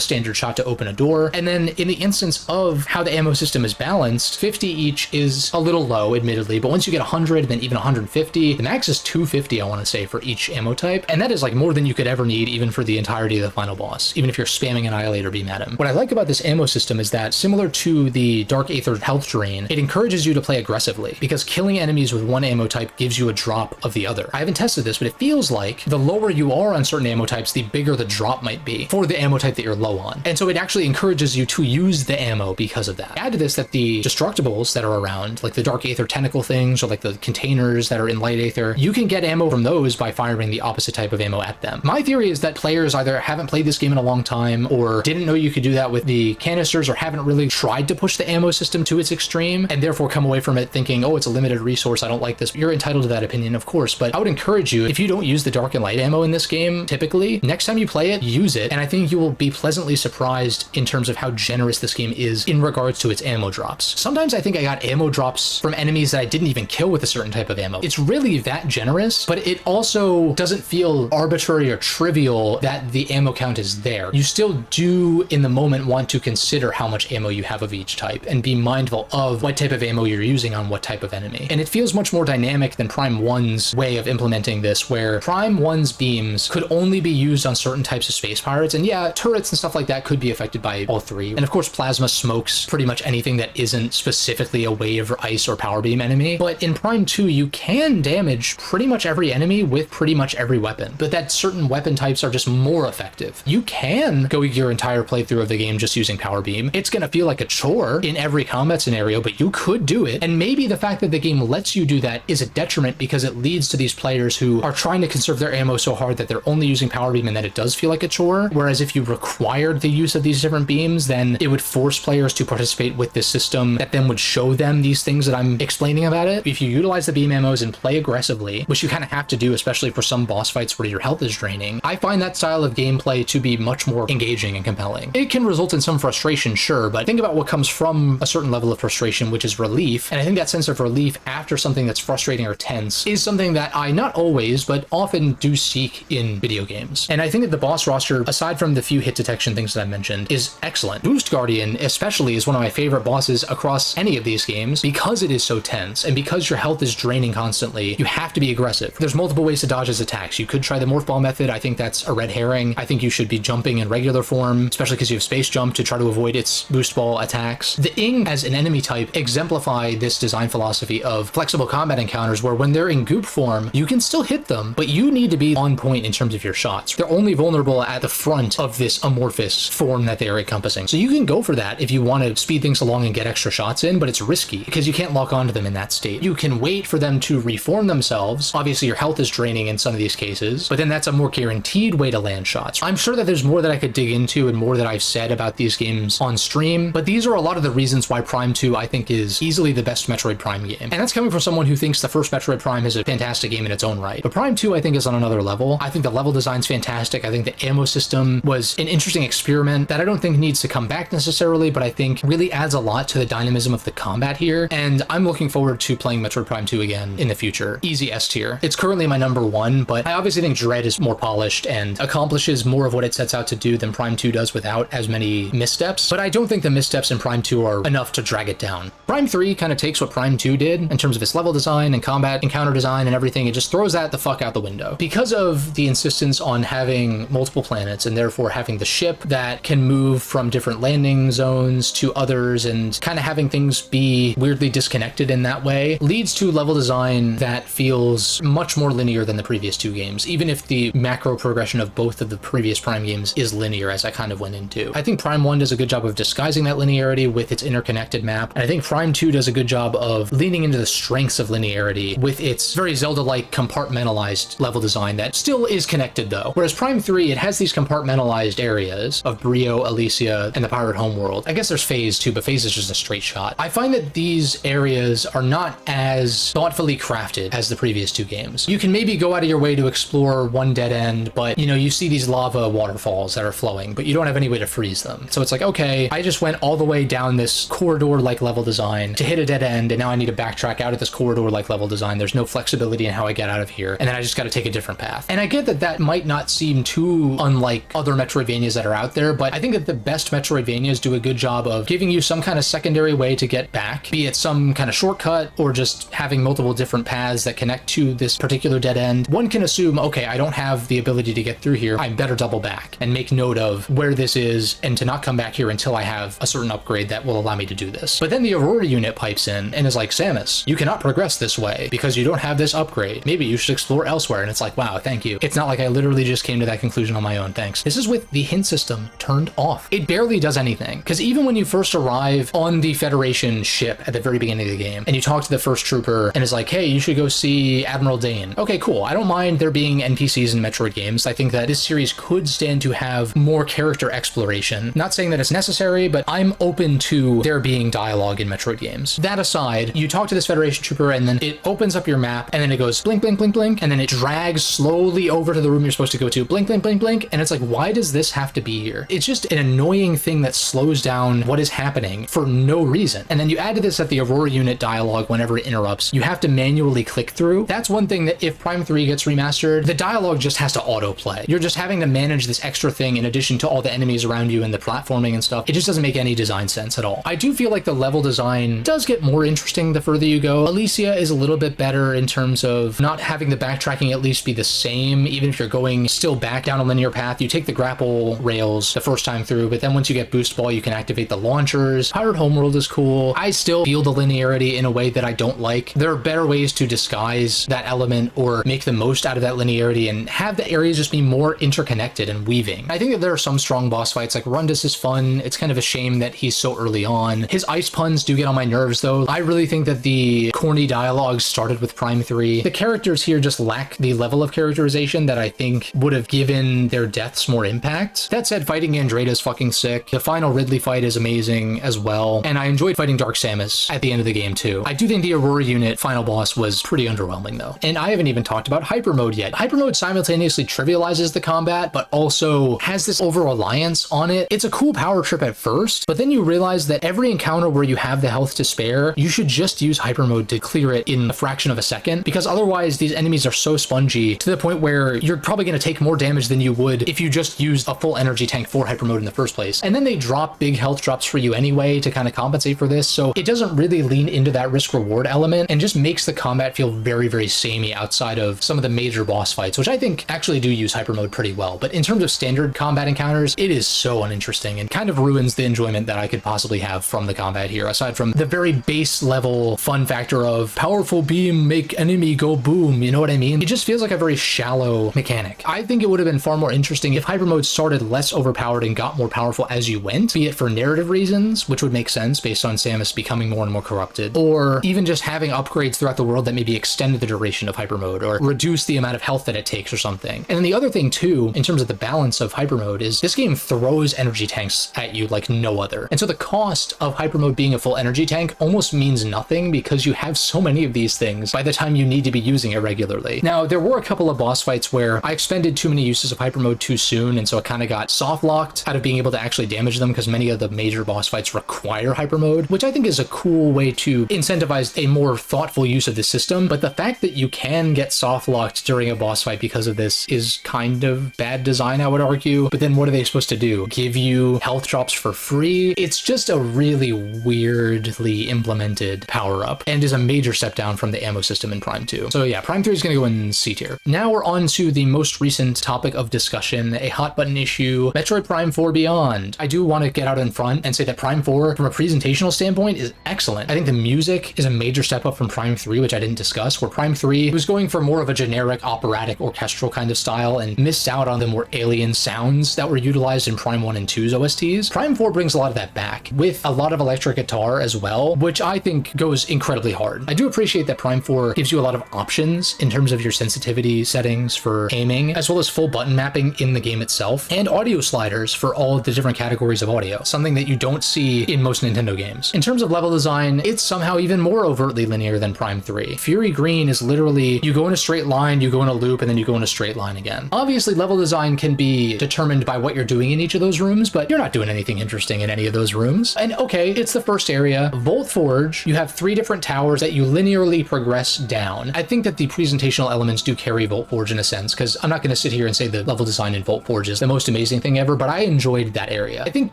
standard shot to open a door, and then in the instance of how the ammo system is balanced, 50 each is a little low, admittedly, but once you get 100, then even 150, the max is 250, I want to say, for each ammo type, and that is like more than you could ever need even for the entirety of the final boss, even if you're spamming Annihilator Beam at him. What I like about this ammo system is that, similar to the Dark Aether health drain, it encourages you to play aggressively, because killing enemies with one ammo type gives you a drop of the other. I haven't tested this, but it feels like the lower you are on certain ammo types, the bigger the drop might be for the ammo type that you're low on. And so it actually encourages you to use the ammo because of that. Add to this that the destructibles that are around, like the Dark Aether tentacle things, or like the containers that are in Light Aether, you can get ammo from those by firing the opposite type of ammo at them. My theory is that players either haven't played this game in a long time, or didn't know you could do that with the canisters, or haven't really tried to push the ammo system to its extreme, and therefore come away from it thinking, oh, it's a limited resource, I don't like this. You're entitled to that opinion, of course, but I would encourage you, if you don't use the Dark and Light ammo in this game, typically, next next time you play it, use it, and I think you will be pleasantly surprised in terms of how generous this game is in regards to its ammo drops. Sometimes I think I got ammo drops from enemies that I didn't even kill with a certain type of ammo. It's really that generous, but it also doesn't feel arbitrary or trivial that the ammo count is there. You still do in the moment want to consider how much ammo you have of each type and be mindful of what type of ammo you're using on what type of enemy. And it feels much more dynamic than Prime 1's way of implementing this, where Prime 1's beams could only be used on certain types of space pirates, and yeah, turrets and stuff like that could be affected by all three. And of course, plasma smokes pretty much anything that isn't specifically a wave or ice or power beam enemy. But in Prime 2, you can damage pretty much every enemy with pretty much every weapon, but that certain weapon types are just more effective. You can go your entire playthrough of the game just using power beam. It's gonna feel like a chore in every combat scenario, but you could do it. And maybe the fact that the game lets you do that is a detriment because it leads to these players who are trying to conserve their ammo so hard that they're only using power beam and that it does feel like a chore. Whereas if you required the use of these different beams, then it would force players to participate with this system that then would show them these things that I'm explaining about it. If you utilize the beam ammos and play aggressively, which you kind of have to do, especially for some boss fights where your health is draining, I find that style of gameplay to be much more engaging and compelling. It can result in some frustration, sure, but think about what comes from a certain level of frustration, which is relief. And I think that sense of relief after something that's frustrating or tense is something that I not always, but often do seek in video games. And I think that the boss roster, aside from the few hit detection things that I mentioned, is excellent. Boost Guardian especially is one of my favorite bosses across any of these games because it is so tense and because your health is draining constantly. You have to be aggressive. There's multiple ways to dodge his attacks. You could try the morph ball method. I think that's a red herring. I think you should be jumping in regular form, especially because you have space jump to try to avoid its boost ball attacks. The Ing as an enemy type exemplify this design philosophy of flexible combat encounters where when they're in goop form, you can still hit them, but you need to be on point in terms of your shots. They're only vulnerable at the front of this amorphous form that they are encompassing. So you can go for that if you want to speed things along and get extra shots in, but it's risky because you can't lock onto them in that state. You can wait for them to reform themselves. Obviously your health is draining in some of these cases, but then that's a more guaranteed way to land shots. I'm sure that there's more that I could dig into and more that I've said about these games on stream, but these are a lot of the reasons why Prime 2 I think is easily the best Metroid Prime game. And that's coming from someone who thinks the first Metroid Prime is a fantastic game in its own right. But Prime 2 I think is on another level. I think the level design's fantastic. I think the ammo system was an interesting experiment that I don't think needs to come back necessarily, but I think really adds a lot to the dynamism of the combat here. And I'm looking forward to playing Metroid Prime 2 again in the future. Easy S tier. It's currently my number one, but I obviously think Dread is more polished and accomplishes more of what it sets out to do than Prime 2 does without as many missteps. But I don't think the missteps in Prime 2 are enough to drag it down. Prime 3 kind of takes what Prime 2 did in terms of its level design and combat encounter design and everything. It just throws that the fuck out the window. Because of the insistence on having multiple planets and therefore having the ship that can move from different landing zones to others and kind of having things be weirdly disconnected in that way, leads to level design that feels much more linear than the previous two games, even if the macro progression of both of the previous Prime games is linear, as I kind of went into. I think Prime 1 does a good job of disguising that linearity with its interconnected map, and I think Prime 2 does a good job of leaning into the strengths of linearity with its very Zelda-like compartmentalized level design that still is connected though. Whereas Prime 3, it has these compartmentalized areas of Brio, Alicia, and the Pirate Homeworld. I guess there's Phase too, but Phase is just a straight shot. I find that these areas are not as thoughtfully crafted as the previous two games. You can maybe go out of your way to explore one dead end, but you know, you see these lava waterfalls that are flowing, but you don't have any way to freeze them. So it's like, okay, I just went all the way down this corridor-like level design to hit a dead end, and now I need to backtrack out of this corridor-like level design. There's no flexibility in how I get out of here, and then I just got to take a different path. And I get that that might not seem too unlike other Metroidvanias that are out there, but I think that the best Metroidvanias do a good job of giving you some kind of secondary way to get back, be it some kind of shortcut or just having multiple different paths that connect to this particular dead end. One can assume, okay, I don't have the ability to get through here. I better double back and make note of where this is and to not come back here until I have a certain upgrade that will allow me to do this. But then the Aurora unit pipes in and is like, Samus, you cannot progress this way because you don't have this upgrade. Maybe you should explore elsewhere. And it's like, wow, thank you. It's not like I literally just came to that conclusion on my own, thanks. This is with the hint system turned off. It barely does anything, because even when you first arrive on the Federation ship at the very beginning of the game and you talk to the first trooper and is like, hey, you should go see Admiral Dane. Okay, cool. I don't mind there being NPCs in Metroid games. I think that this series could stand to have more character exploration. Not saying that it's necessary, but I'm open to there being dialogue in Metroid games. That aside, you talk to this Federation trooper and then it opens up your map and then it goes blink, blink, blink, blink, and then it drags slowly over to the room you're supposed to go to, blink, blink, blink, blink, and it's like, why does this have to be here? It's just an annoying thing that slows down what is happening for no reason. And then you add to this that the Aurora unit dialogue, whenever it interrupts, you have to manually click through. That's one thing that if Prime 3 gets remastered, the dialogue just has to autoplay. You're just having to manage this extra thing in addition to all the enemies around you and the platforming and stuff. It just doesn't make any design sense at all. I do feel like the level design does get more interesting the further you go. Alicia is a little bit better in terms of not having the backtracking at least be the same, even if you're going still back down a linear path. You take the grapple rails the first time through, but then once you get boost ball, you can activate the launchers. Pirate Homeworld is cool. I still feel the linearity in a way that I don't like. There are better ways to disguise that element or make the most out of that linearity and have the areas just be more interconnected and weaving. I think that there are some strong boss fights, like Rundas is fun. It's kind of a shame that he's so early on. His ice puns do get on my nerves though. I really think that the corny dialogue started with Prime 3. The characters here just lack the level of characterization that I think would have given their deaths more impact. That said, fighting Gandrayda is fucking sick. The final Ridley fight is amazing as well, and I enjoyed fighting Dark Samus at the end of the game too. I do think the Aurora unit final boss was pretty underwhelming though. And I haven't even talked about Hyper Mode yet. Hyper Mode simultaneously trivializes the combat, but also has this over-reliance on it. It's a cool power trip at first, but then you realize that every encounter where you have the health to spare, you should just use Hyper Mode to clear it in a fraction of a second, because otherwise these enemies are so spongy to the point where you're probably going to take more damage than you would if you just used a full energy tank for Hyper Mode in the first place. And then they drop big health drops for you anyway to kind of compensate for this, so it doesn't really lean into that risk-reward element and just makes the combat feel very, very samey outside of some of the major boss fights, which I think actually do use Hyper Mode pretty well. But in terms of standard combat encounters, it is so uninteresting and kind of ruins the enjoyment that I could possibly have from the combat here, aside from the very base level fun factor of powerful beam make enemy go boom, you know what I mean? It just feels like a very shallow mechanic. I think it would have been far more interesting if Hyper Mode started less overpowered and got more powerful as you went, be it for narrative reasons, which would make sense based on Samus becoming more and more corrupted, or even just having upgrades throughout the world that maybe extended the duration of Hyper Mode or reduce the amount of health that it takes or something. And then the other thing too, in terms of the balance of Hyper Mode, is this game throws energy tanks at you like no other. And so the cost of Hyper Mode being a full energy tank almost means nothing because you have so many of these things by the time you need to be using it regularly. Now, there were a couple of boss fights where I expended too many uses of Hyper Mode too soon, and so it kind of got soft locked out of being able to actually damage them because many of the major boss fights require Hyper Mode, which I think is a cool way to incentivize a more thoughtful use of the system. But the fact that you can get soft locked during a boss fight because of this is kind of bad design, I would argue. But then what are they supposed to do? Give you health drops for free? It's just a really weirdly implemented power-up and is a major step down from the ammo system in Prime 2. So yeah, Prime 3 is going to go in C tier. Now we're on to the most recent topic of discussion, a hot button issue, Metroid Prime 4 Beyond. I do want to get out in front and say that Prime 4, from a presentational standpoint, is excellent. I think the music is a major step up from Prime 3, which I didn't discuss, where Prime 3 was going for more of a generic operatic orchestral kind of style and missed out on the more alien sounds that were utilized in Prime 1 and 2's OSTs. Prime 4 brings a lot of that back, with a lot of electric guitar as well, which I think goes incredibly hard. I do appreciate that Prime 4 gives you a lot of options in terms of your sensitivity settings for aiming, as well as full button mapping in the game itself, and audio sliders for all the different categories of audio, something that you don't see in most Nintendo games. In terms of level design, it's somehow even more overtly linear than Prime 3. Fury Green is literally, you go in a straight line, you go in a loop, and then you go in a straight line again. Obviously, level design can be determined by what you're doing in each of those rooms, but you're not doing anything interesting in any of those rooms. And okay, it's the first area. Vault Forge, you have 3 different towers that you linearly progress down. I think that the presentational elements do carry Vault Forge in a sense, because I'm not going to sit here and say the level design in Vault Forge is the most amazing thing ever, but I enjoyed that area. I think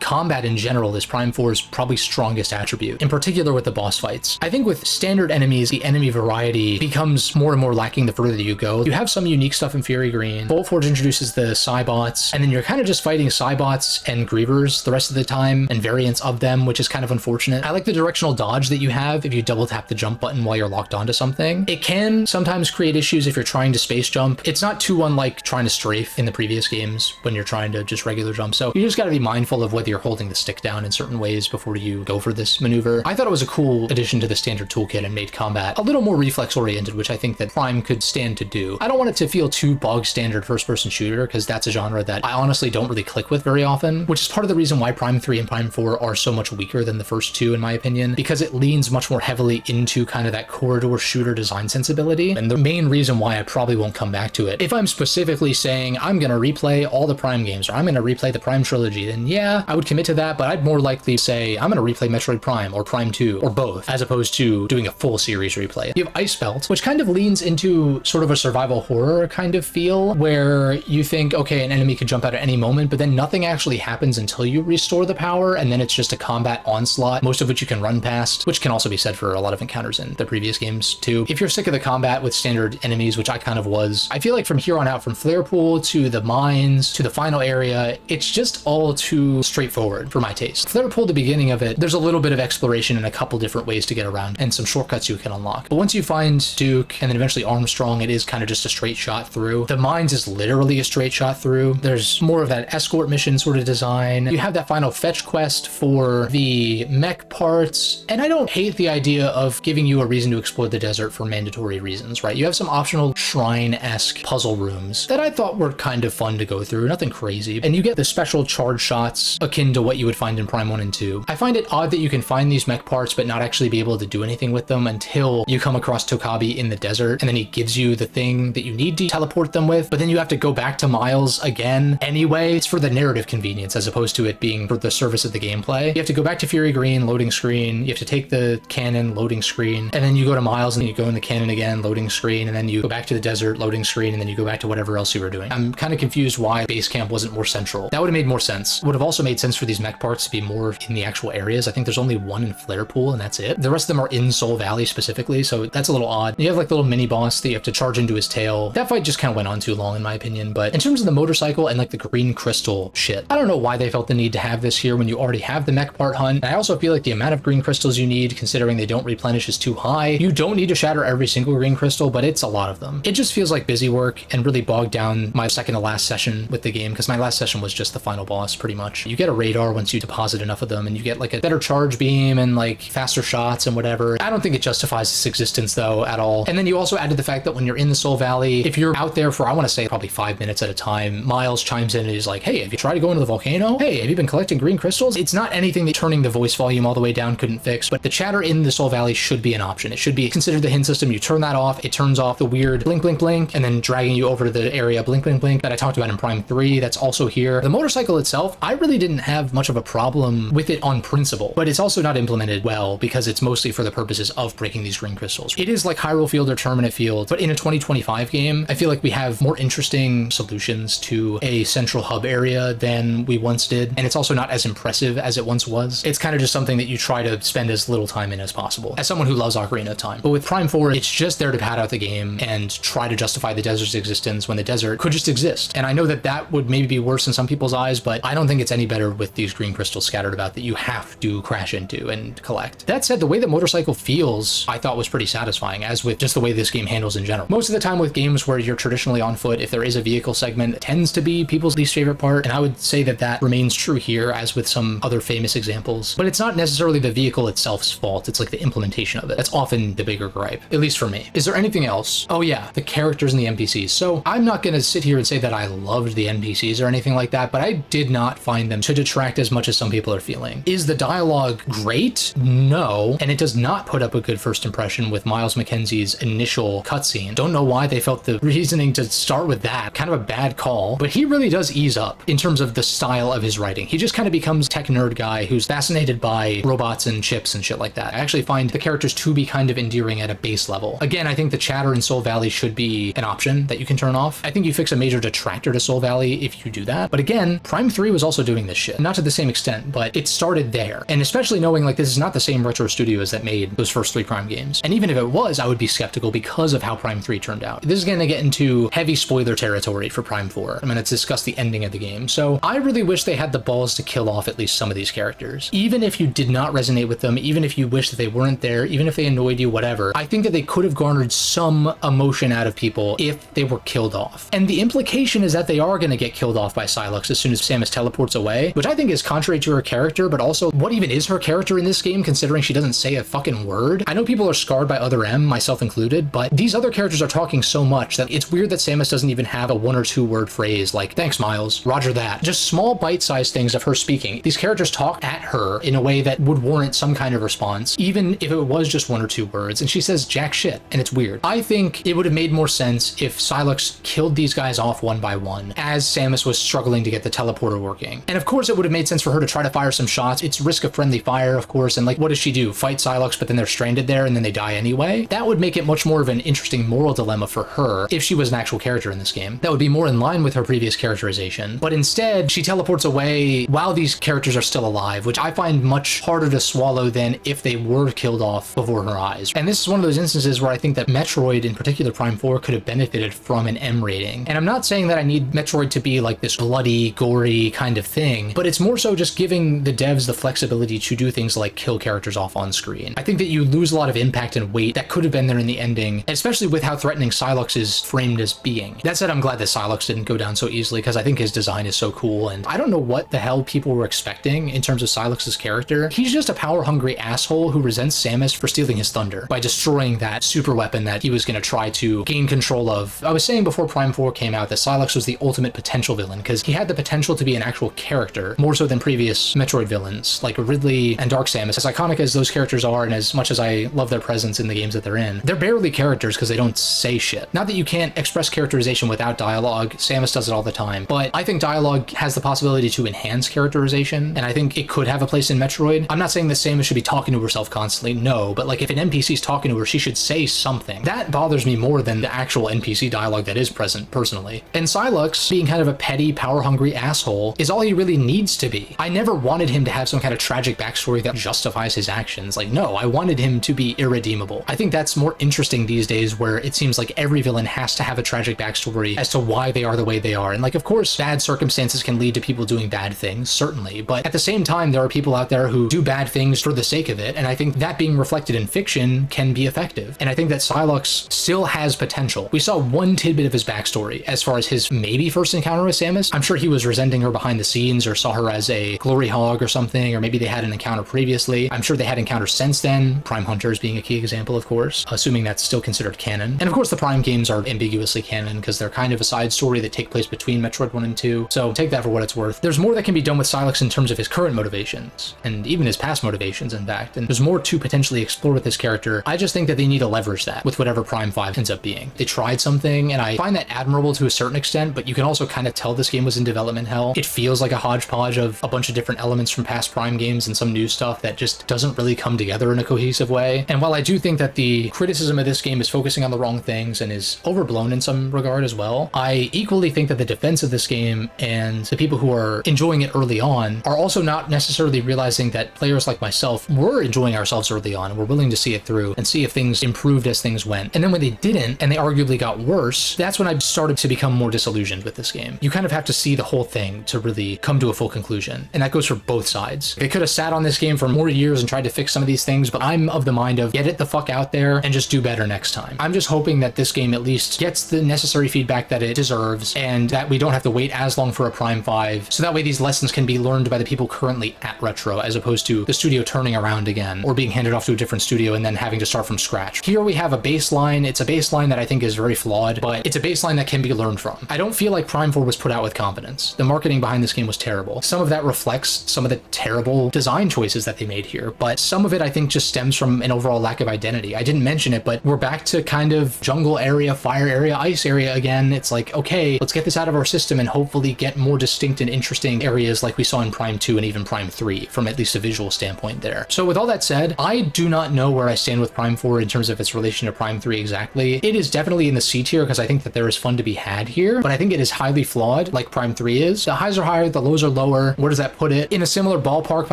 combat in general is Prime 4's probably strongest attribute, in particular with the boss fights. I think with standard enemies, the enemy variety becomes more and more lacking the further you go. You have some unique stuff in Fury Green. Vault Forge introduces the Cybots, and then you're kind of just fighting Cybots and Grievers the rest of the time, and variants of them, which is kind of unfortunate. I like the directional dodge that you have if you double tap the jump button while you're locked onto something. It can sometimes create issues if you're trying to space jump. It's not too unlike trying to strafe in the previous games when you're trying to just regular jump. So you just got to be mindful of whether you're holding the stick down in certain ways before you go for this maneuver. I thought it was a cool addition to the standard toolkit and made combat a little more reflex oriented, which I think that Prime could stand to do. I don't want it to feel too bog standard first person shooter, because that's a genre that I honestly don't really click with very often, which is part of the reason why Prime 3 and Prime 4 are so much weaker than the first two in my opinion, because it leans much more heavily into kind of that corridor shooter design sensibility, and the main reason why I probably won't come back to it. If I'm specifically saying, I'm gonna replay all the Prime games, or I'm gonna replay the Prime trilogy, then yeah, I would commit to that, but I'd more likely say, I'm gonna replay Metroid Prime, or Prime 2, or both, as opposed to doing a full series replay. You have Ice Belt, which kind of leans into sort of a survival horror kind of feel, where you think, okay, an enemy could jump out at any moment, but then nothing actually happens until you restore the power, and then it's just a combat onslaught, most of which you can run past, which can also be said for a lot of encounters in the previous games too. If you're sick of the combat with standard enemies, which I kind of was, I feel like from here on out, from Flare Pool to the mines to the final area, it's just all too straightforward for my taste. Flare Pool, the beginning of it, there's a little bit of exploration and a couple different ways to get around and some shortcuts you can unlock. But once you find Duke and then eventually Armstrong, it is kind of just a straight shot through. The mines is literally a straight shot through. There's more of that escort mission sort of design. You have that final fetch quest for the mech parts, and I don't hate the idea of giving you a reason to explore the desert for mandatory reasons, right? You have some optional shrine-esque puzzle rooms that I thought were kind of fun to go through, nothing crazy. And you get the special charge shots akin to what you would find in Prime 1 and 2. I find it odd that you can find these mech parts but not actually be able to do anything with them until you come across Tokabi in the desert, and then he gives you the thing that you need to teleport them with, but then you have to go back to Miles again anyway. It's for the narrative convenience as opposed to it being for the service of the gameplay. You have to go back to Fury Green, loading screen, you have to take the cannon, loading screen, and then you go to Miles and you go in the cannon again, loading screen, and then you go back to the desert, loading screen, and then you go back to whatever else you were doing. I'm kind of confused why base camp wasn't more central. That would have made more sense. Would have also made sense for these mech parts to be more in the actual areas. I think there's only one in Flare Pool and that's it. The rest of them are in Soul Valley specifically, so that's a little odd. You have like the little mini boss that you have to charge into his tail. That fight just kind of went on too long in my opinion, but in terms of the motorcycle and like the green crystal shit, I don't know why they felt the need to have this here when you already have the mech part hunt. And I also feel like the amount of green crystals you need, considering they don't replenish, is too high. You don't need to shatter every single green crystal, but it's a lot of them. It just feels like busy work and really bogged down my second to last session with the game, because my last session was just the final boss pretty much. You get a radar once you deposit enough of them, and you get like a better charge beam and like faster shots and whatever. I don't think it justifies its existence though at all. And then you also added the fact that when you're in the Soul Valley, if you're out there for, I want to say probably 5 minutes at a time, Miles chimes in and is like, hey, have you tried to go into the volcano? Hey, have you been collecting green crystals? It's not anything that turning the voice volume all the way down couldn't fix, but the chatter in the Soul Valley should be an option. It should be considered the hint system. You turn that off, it turns off the weird blink, blink, blink, and then dragging you over to the area blink, blink, blink that I talked about in Prime 3. That's also here. The motorcycle itself, I really didn't have much of a problem with it on principle, but it's also not implemented well because it's mostly for the purposes of breaking these green crystals. It is like Hyrule Field or Terminate Field, but in a 2025 game, I feel like we have more interesting solutions to a central hub area than we once did, and it's also not as impressive as it once was. It's kind of just something that you try to spend as little time in as possible, as someone who loves Ocarina of Time. But with Prime 4, it's just there to pad out the game and try to justify the desert's existence when the desert could just exist. And I know that that would maybe be worse in some people's eyes, but I don't think it's any better with these green crystals scattered about that you have to crash into and collect. That said, the way the motorcycle feels, I thought was pretty satisfying, as with just the way this game handles in general. Most of the time with games where you're traditionally on foot, if there is a vehicle segment, it tends to be people's least favorite part, and I would say that that remains true here, as with some other famous examples. But it's not necessarily the vehicle itself's fault, it's like the implementation of it. That's often the bigger gripe, at least for me. Is there anything else? Oh yeah, the characters and the NPCs. So I'm not gonna sit here and say that I loved the NPCs or anything like that, but I did not find them to detract as much as some people are feeling. Is the dialogue great? No, and it does not put up a good first impression with Miles McKenzie's initial cutscene. Don't know why they felt the reasoning to start with that. Kind of a bad call, but he really does ease up in terms of the style of his writing. He just kind of becomes tech nerd guy who's fascinated by robots and chips and shit like that. I actually find the characters to be kind of endearing at a base level. Again, I think the chatter in Soul Valley should be an option that you can turn off. I think you fix a major detractor to Soul Valley if you do that. But again, Prime 3 was also doing this shit. Not to the same extent, but it started there. And especially knowing like this is not the same retro studios that made those first 3 Prime games. And even if it was, I would be skeptical because of how Prime 3 turned out. This is going to get into heavy spoiler territory for Prime 4. I'm going to discuss the ending of the game. So I really wish they had the balls to kill off at least some of these characters. Even if you did not resonate with them, even if you wish that they weren't there, even if they annoyed you, whatever, I think that they could have garnered some emotion out of people if they were killed off. And the implication is that they are going to get killed off by Sylux as soon as Samus teleports away, which I think is contrary to her character, but also what even is her character in this game considering she doesn't say a fucking word? I know people are scarred by Other M, myself included, but these other characters are talking so much that it's weird that Samus doesn't even have a 1 or 2 word phrase like, thanks Miles, roger that. Just small bite-sized things of her speaking. These characters talk at her in a way that would warrant some kind of response, even if it was just 1 or 2 words, and she says jack shit, and it's weird. I think it would have made more sense if Sylux killed these these guys off one by one as Samus was struggling to get the teleporter working. And of course it would have made sense for her to try to fire some shots. It's risk of friendly fire, of course, and like, what does she do? Fight Psylocke, but then they're stranded there and then they die anyway? That would make it much more of an interesting moral dilemma for her if she was an actual character in this game. That would be more in line with her previous characterization. But instead, she teleports away while these characters are still alive, which I find much harder to swallow than if they were killed off before her eyes. And this is one of those instances where I think that Metroid, in particular Prime 4, could have benefited from an M rating. And I'm not saying that I need Metroid to be like this bloody, gory kind of thing, but it's more so just giving the devs the flexibility to do things like kill characters off on screen. I think that you lose a lot of impact and weight that could have been there in the ending, especially with how threatening Psylocke is framed as being. That said, I'm glad that Psylocke didn't go down so easily because I think his design is so cool, and I don't know what the hell people were expecting in terms of Psylocke's character. He's just a power-hungry asshole who resents Samus for stealing his thunder by destroying that super weapon that he was going to try to gain control of. I was saying before Prime 4 came out that Psylocke was the ultimate potential villain because he had the potential to be an actual character, more so than previous Metroid villains like Ridley and Dark Samus. As iconic as those characters are, and as much as I love their presence in the games that they're in, they're barely characters because they don't say shit. Not that you can't express characterization without dialogue, Samus does it all the time, but I think dialogue has the possibility to enhance characterization, and I think it could have a place in Metroid. I'm not saying that Samus should be talking to herself constantly, no, but like if an NPC's talking to her, she should say something. That bothers me more than the actual NPC dialogue that is present, personally. And Psylocke, being kind of a petty, power-hungry asshole, is all he really needs to be. I never wanted him to have some kind of tragic backstory that justifies his actions. Like, no, I wanted him to be irredeemable. I think that's more interesting these days, where it seems like every villain has to have a tragic backstory as to why they are the way they are. And like, of course, bad circumstances can lead to people doing bad things, certainly, but at the same time, there are people out there who do bad things for the sake of it, and I think that being reflected in fiction can be effective. And I think that Psylocke still has potential. We saw one tidbit of his backstory as far as his maybe first encounter with Samus. I'm sure he was resenting her behind the scenes or saw her as a glory hog or something, or maybe they had an encounter previously. I'm sure they had encounters since then, Prime Hunters being a key example, of course, assuming that's still considered canon. And of course, the Prime games are ambiguously canon because they're kind of a side story that take place between Metroid 1 and 2, so take that for what it's worth. There's more that can be done with Psylocke in terms of his current motivations, and even his past motivations, in fact, and there's more to potentially explore with this character. I just think that they need to leverage that with whatever Prime 5 ends up being. They tried something, and I find that admirable to a certain extent, but you can also kind of tell this game was in development hell. It feels like a hodgepodge of a bunch of different elements from past Prime games and some new stuff that just doesn't really come together in a cohesive way. And while I do think that the criticism of this game is focusing on the wrong things and is overblown in some regard as well, I equally think that the defense of this game and the people who are enjoying it early on are also not necessarily realizing that players like myself were enjoying ourselves early on and were willing to see it through and see if things improved as things went. And then when they didn't, and they arguably got worse, that's when I started to become more disillusioned with this game. You kind of have to see the whole thing to really come to a full conclusion, and that goes for both sides. They could have sat on this game for more years and tried to fix some of these things, but I'm of the mind of get it the fuck out there and just do better next time. I'm just hoping that this game at least gets the necessary feedback that it deserves, and that we don't have to wait as long for a Prime 5, so that way these lessons can be learned by the people currently at Retro, as opposed to the studio turning around again, or being handed off to a different studio and then having to start from scratch. Here we have a baseline. It's a baseline that I think is very flawed, but it's a baseline that can be learned from. I don't feel like Prime 4 was put out with confidence. The marketing behind this game was terrible. Some of that reflects some of the terrible design choices that they made here, but some of it I think just stems from an overall lack of identity. I didn't mention it, but we're back to kind of jungle area, fire area, ice area again. It's like, okay, let's get this out of our system and hopefully get more distinct and interesting areas like we saw in Prime 2 and even Prime 3 from at least a visual standpoint there. So with all that said, I do not know where I stand with Prime 4 in terms of its relation to Prime 3 exactly. It is definitely in the C tier because I think that there is fun to be had here, but I think it is highly flawed like Prime 3 is. The highs are higher, the lows are lower. Where does that put it? In a similar ballpark, but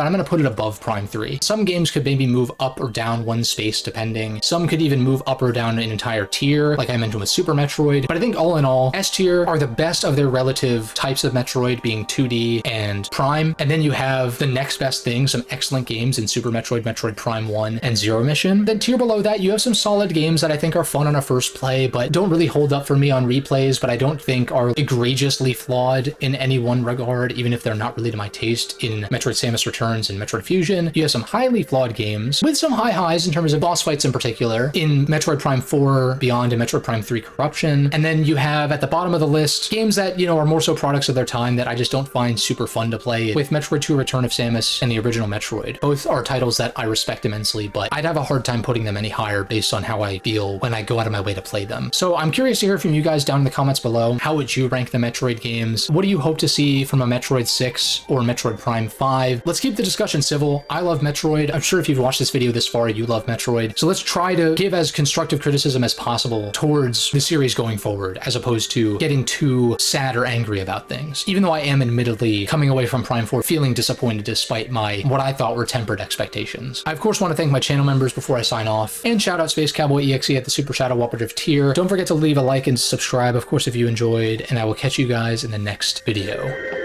I'm going to put it above Prime 3. Some games could maybe move up or down one space depending. Some could even move up or down an entire tier, like I mentioned with Super Metroid. But I think all in all, S tier are the best of their relative types of Metroid, being 2D and Prime. And then you have the next best thing, some excellent games in Super Metroid, Metroid Prime 1, and Zero Mission. Then tier below that, you have some solid games that I think are fun on a first play, but don't really hold up for me on replays, but I don't think are egregiously flawed in any one regard, even if they're not really to my taste in Metroid Samus Returns and Metroid Fusion. You have some highly flawed games with some high highs in terms of boss fights in particular in Metroid Prime 4 Beyond and Metroid Prime 3 Corruption. And then you have at the bottom of the list games that, you know, are more so products of their time that I just don't find super fun to play, with Metroid 2 Return of Samus and the original Metroid. Both are titles that I respect immensely, but I'd have a hard time putting them any higher based on how I feel when I go out of my way to play them. So I'm curious to hear from you guys down in the comments below. How would you rank the Metroid games? What do you hope to see from a Metroid 6 or Metroid Prime 5? Let's keep the discussion civil. I love Metroid. I'm sure if you've watched this video this far, you love Metroid. So let's try to give as constructive criticism as possible towards the series going forward, as opposed to getting too sad or angry about things. Even though I am admittedly coming away from Prime 4 feeling disappointed despite my what I thought were tempered expectations. I of course want to thank my channel members before I sign off, and shout out Space Cowboy EXE at the Super Shadow Operative tier. Don't forget to leave a like and subscribe, of course, if you enjoyed, and I will catch you guys in the next video.